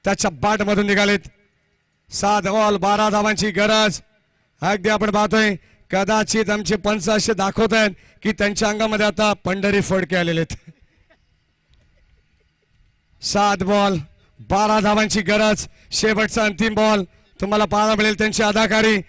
त्याच्या बाट मधून निघालेत 7 बॉल 12 धावांची गरज अगदी आपण पाहतोय कदाचित आमचे पंच असे दाखवत आहेत की त्यांच्या अंगामध्ये आता पंढरी फडके आलेले आहेत 7 बॉल 12 धावांची गरज शेवटचा अंतिम बॉल तुम्हाला पाहायला मिळेल त्यांची अदाकारी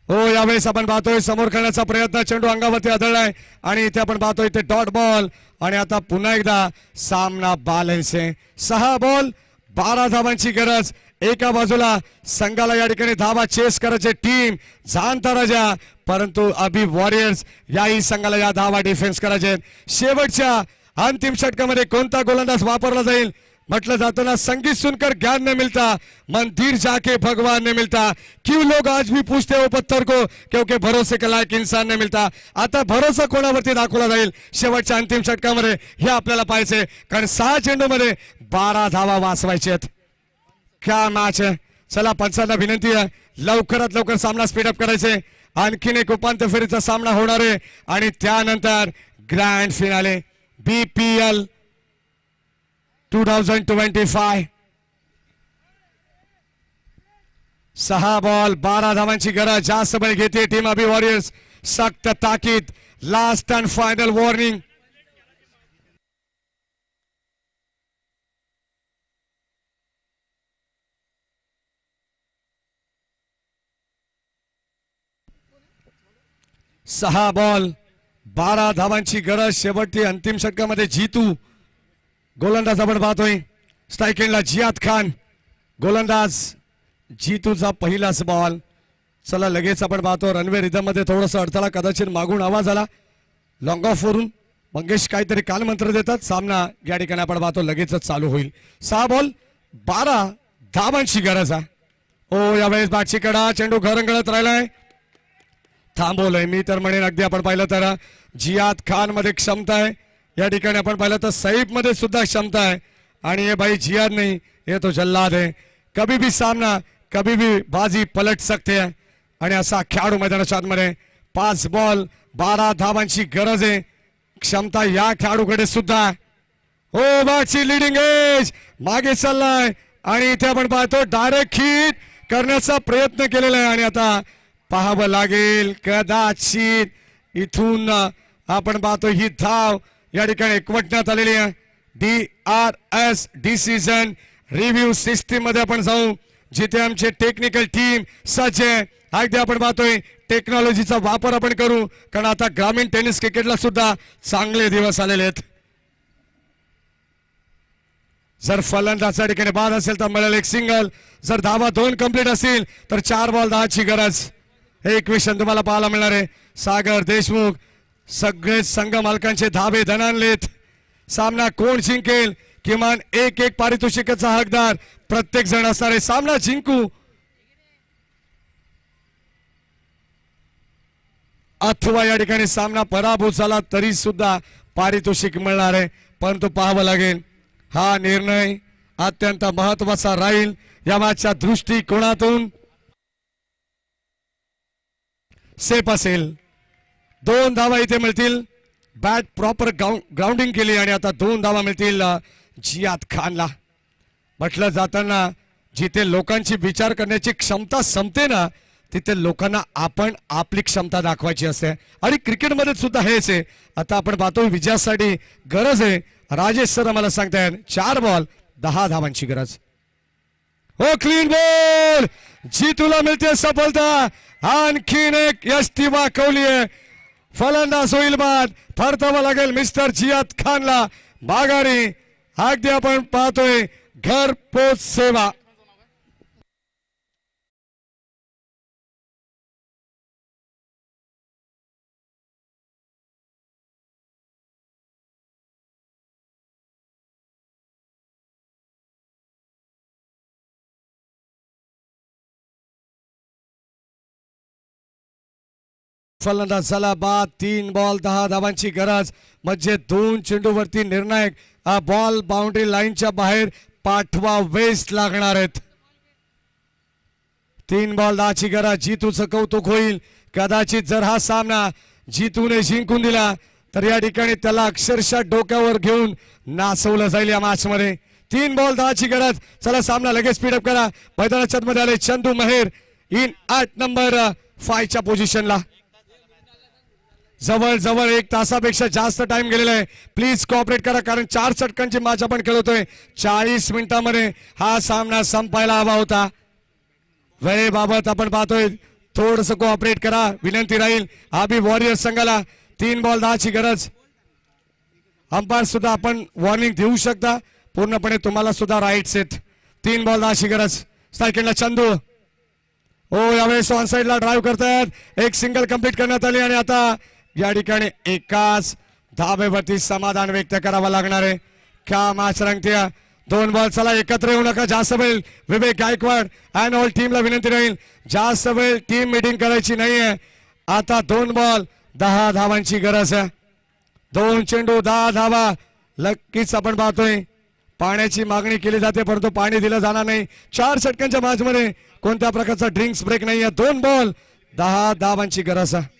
हो यावेळेस आपण पाहतोय समोर करण्याचा प्रयत्न चेंडू अंगावरती आदळलाय आणि इथे आपण पाहतोय ते डॉट बॉल आणि आता पुन्हा एकदा सामना बॅलन्स आहे 6 बॉल 12 धावांची गरज एका बाजूला संघाला या ठिकाणी धावा चेस करायचे टीम जाणता राजा परंतु अभी वॉरियर्स याही संघाला या धावा डिफेन्स करायचे शेवटच्या अंतिम षटकामध्ये कोणता गोलंदाज वापरला जाईल म्हटलं जातं ना संगीत सुनकर ज्ञान न मिलता मंदिर जाके भगवान न मिलता क्यों लोग आज भी पूछते हो पत्थर को क्योंकि भरोसे के लायक इंसान न मिलता आता भरोसा कोणावरती दाखवला जाईल शेवटच्या अंतिम षटकामध्ये हे आपल्याला पाहायचे कारण 6 चेंडूमध्ये 12 धावा वाचवायचे आहेत क्या मॅच आहे चला पंचांना विनंती आहे लवकरात लवकर सामना स्पीडअप करायचे आणखीन एक उपांत्य फेरीचा सामना होणार आहे आणि त्यानंतर ग्रँड फिनाले BPL 2025 6 बॉल 12 धावांची गरज जास्त बळ घेते टीम अभी वॉरियर्स सक्त ताकीद लास्ट अँड फायनल वॉर्निंग सहा बॉल 12 धावांची गरज शेवटची अंतिम षटकामध्ये जीतू गोलंदाज आपण पाहतोय स्ट्राईक एंडला जियाद खान गोलंदाज जीतूचा पहिलाच बॉल चला लगेच आपण पाहतो रनवे रिदम मध्ये थोडासा अडथळा कदाचित मागून आवाज आला लॉंग ऑफ वरून मंगेश काहीतरी कालमंत्र देतात सामना या ठिकाणी आपण पाहतो लगेचच चालू होईल 6 बॉल 12 धावांची गरज आहे ओ यावेळेस बॅटची कडा चेंडू घरंगळत राहिलाय थांबवलंय मी तर म्हणेन अगदी आपण पाहिलं तर जियाद खान मध्ये क्षमता आहे या ठिकाणी आपण पाहिलं तर सैफ मध्ये सुद्धा क्षमता आहे आणि ये भाई जियाद नहीं ये तो जल्लाद है कभी भी सामना कभी भी बाजी पलट सकते हैं आणि असा खेळाडू मैदानाच्या आतमध्ये 5 बॉल 12 धावांची गरज आहे क्षमता या खेळाडूकडे सुद्धा हो बाची लिडिंग एज मागे चाललाय आणि इथे आपण पाहतो डायरेक्ट हिट करण्याचा प्रयत्न केलेला आहे आणि आता पाहावं लागेल कदाचित इथून आपण पाहतो ही धाव या ठिकाणी एकवटण्यात आलेली आहे DRS डिसिजन रिव्ह्यू सिस्टीम मध्ये आपण जाऊ जिथे आमचे टेक्निकल टीम सज्ज आहे अगदी आपण पाहतोय टेक्नॉलॉजीचा वापर आपण करू कारण आता ग्रामीण टेनिस क्रिकेटला सुद्धा चांगले दिवस आलेले आहेत जर फलंदाज या ठिकाणी बाद असेल तर मिळेल एक सिंगल जर धावा 2 कंप्लीट असतील तर 4 बॉल 10 ची गरज एक विषय तुम्हाला पाहायला मिळणार आहे सागर देशमुख सगळे संघ मालकांचे धावे धनानलेत सामना कोण जिंकेल किमान एक एक पारितोषिकाचा हकदार प्रत्येक जण असणार आहे. सामना जिंकू अथवा या ठिकाणी सामना पराभूत झाला तरी सुद्धा पारितोषिक मिळणार आहे. परंतु पाहावं लागेल, हा निर्णय अत्यंत महत्वाचा राहील या मॅचच्या दृष्टिकोनातून. सेफ असेल, 2 धावा इथे मिळतील. बॅट प्रॉपर ग्राउंडिंग केली आणि आता 2 धावा मिळतील जियाद खानला. म्हटलं जाताना जिथे लोकांची विचार करण्याची क्षमता संपते ना, तिथे लोकांना आपण आपली क्षमता दाखवायची असते आणि क्रिकेटमध्ये सुद्धा हेच आहे. आता आपण पाहतो विजयासाठी गरज आहे. राजेश सर आम्हाला सांगतायत 4 बॉल 10 धावांची गरज. हो क्लीन बॉल, जीतूला मिळते सफलता. आणखीन एक यष्टी वाकवली आहे. फलंदाज होईल बाद. परतावा लागेल मिस्टर जियाद खानला माघारी. अगदी आपण पाहतोय घरपोच सेवा. फलंदाज झाला बाद. 3 बॉल 10 धावांची गरज. म्हणजे 2 चेंडूवरती निर्णायक बॉल बाउंड्री लाईनच्या बाहेर पाठवावेच लागणार आहेत. 3 बॉल 10 ची गरज. जीतूचं कौतुक होईल कदाचित जर हा सामना जीतूने जिंकून दिला तर या ठिकाणी त्याला अक्षरशः डोक्यावर घेऊन नाचवलं जाईल या मॅच मध्ये. 3 बॉल 10 ची गरज. चला सामना लगेच स्पीडअप करा. मैदानाच्या मध्ये आले चंदू मेहर इन 8 नंबर 5 च्या पोझिशनला. जवळ जवळ 1 तासापेक्षा जास्त टाइम गेलेला आहे. प्लीज कोऑपरेट करा कारण 4 षटकांची मॅच आपण खेळतोय. 40 मिनिटांमध्ये हा सामना संपायला हवा होता. वेळेबाबत आपण पाहतोय थोडस कोऑपरेट करा विनंती राहील. आबी वॉरियर संघाला 3 बॉल 10 ची गरज. अंपायर सुद्धा आपण वॉर्निंग देऊ शकता. पूर्णपणे तुम्हाला सुद्धा राईट्स आहेत. 3 बॉल 10 ची गरज. सेकंडला चंदू. हो यावेळेस ऑन साइडला ड्राईव्ह करतायत. एक सिंगल कंप्लीट करण्यात आली आणि आता या ठिकाणी एकाच धाब्यावरती समाधान व्यक्त करावं लागणार आहे. क्या मॅच रंगते. 2 बॉल. चला एकत्र येऊ नका जास्त वेळ. विवेक गायकवाड अँड ऑल टीमला विनंती राहील जास्त वेळ टीम मीटिंग करायची नाहीये. आता 2 बॉल 10 धावांची गरज आहे. 2 चेंडू 10 धावा. नक्कीच आपण पाहतोय पाण्याची मागणी केली जाते परंतु पाणी दिलं जाणार नाही. 4 षटकांच्या मॅच मध्ये कोणत्या प्रकारचा ड्रिंक्स ब्रेक नाहीये. 2 बॉल 10 धावांची गरज आहे.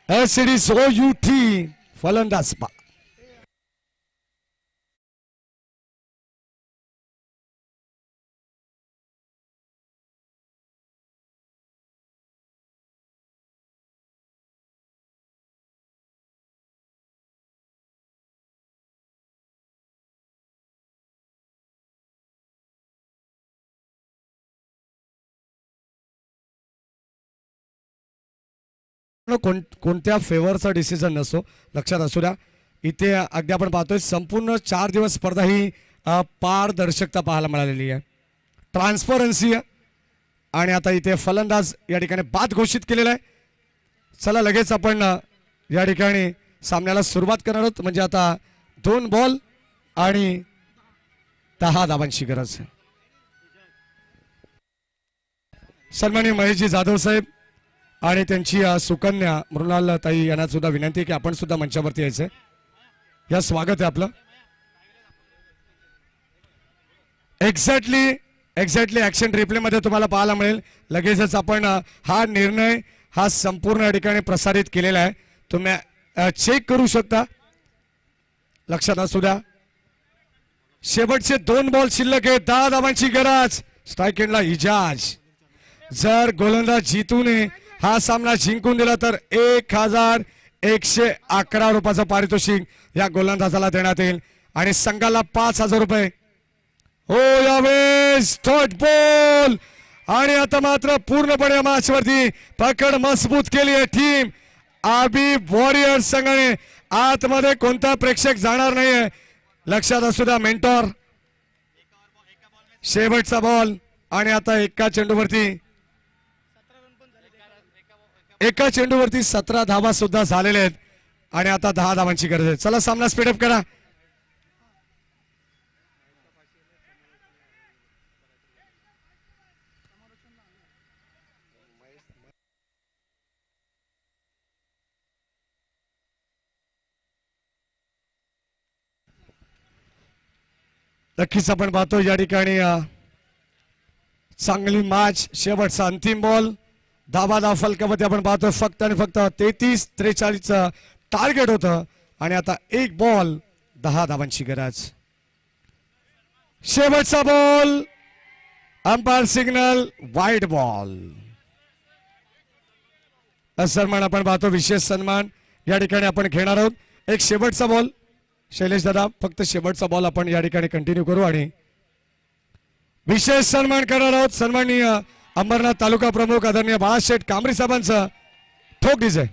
SCDs फलंदाज पा. कोणत्या फेवरचा डिसिजन नसतो लक्षात असू द्या. इथे अगदी आपण पाहतोय संपूर्ण 4 दिवस स्पर्धा ही पारदर्शकता पाहायला मिळालेली आहे. ट्रान्सपरन्सी आहे. आणि आता इथे फलंदाज या ठिकाणी बाद घोषित केलेला आहे. चला लगेच आपण या ठिकाणी सामन्याला सुरुवात करणार आहोत. म्हणजे आता 2 बॉल आणि 10 धावांची गरज आहे. सन्माननीय महेशजी जाधव साहेब आणि त्यांची सुकन्या मृणाल ताई यांना सुद्धा विनंती आहे की आपण सुद्धा मंचावरती यायचंय. या स्वागत आहे आपलं. एक्झॅक्टली ऍक्शन रिप्ले मध्ये तुम्हाला पाहायला मिळेल. लगेचच आपण हा निर्णय हा संपूर्ण या ठिकाणी प्रसारित केलेला आहे. तुम्ही चेक करू शकता. लक्षात असू द्या शेवटचे 2 बॉल शिल्लक आहे. 10 धावांची गरज. स्ट्राईक एंडला इजाज. जर गोलंदाज जितूने हा सामना जिंकून दिला तर 1111 रुपयाचं पारितोषिक या गोलंदाजाला देण्यात येईल आणि संघाला 5000 रुपये. हो यावेळेस डॉट बॉल आणि आता मात्र पूर्णपणे मॅच वरती पकड मजबूत केली आहे टीम आबी वॉरियर्स संघाने. आतमध्ये कोणता प्रेक्षक जाणार नाहीये, लक्षात असू द्या. मेंटॉर शेवटचा बॉल आणि आता एका चेंडूवरती 17 धावा सुद्धा झालेल्या आहेत आणि आता 10 धावांची गरज आहे. चला सामना स्पीडअप करा. नक्कीच आपण पाहतो या ठिकाणी चांगली मॅच. शेवटचा अंतिम बॉल धावा फलकामध्ये आपण पाहतो फक्त आणि फक्त 33-43 टार्गेट होतं आणि आता एक बॉल 10 धावांची गरज. शेवटचा ball umpire signal wide ball. सन्मान आपण पाहतो, विशेष सन्मान या ठिकाणी आपण घेणार आहोत. एक शेवटचा बॉल शैलेश दादा, फक्त शेवटचा बॉल आपण या ठिकाणी कंटिन्यू करू आणि विशेष सन्मान करणार आहोत. सन्माननीय अंबरनाथ तालुका प्रमुख आदरणीय बाळाशेठ कांबरी साहेबांचं ठोक डीजे.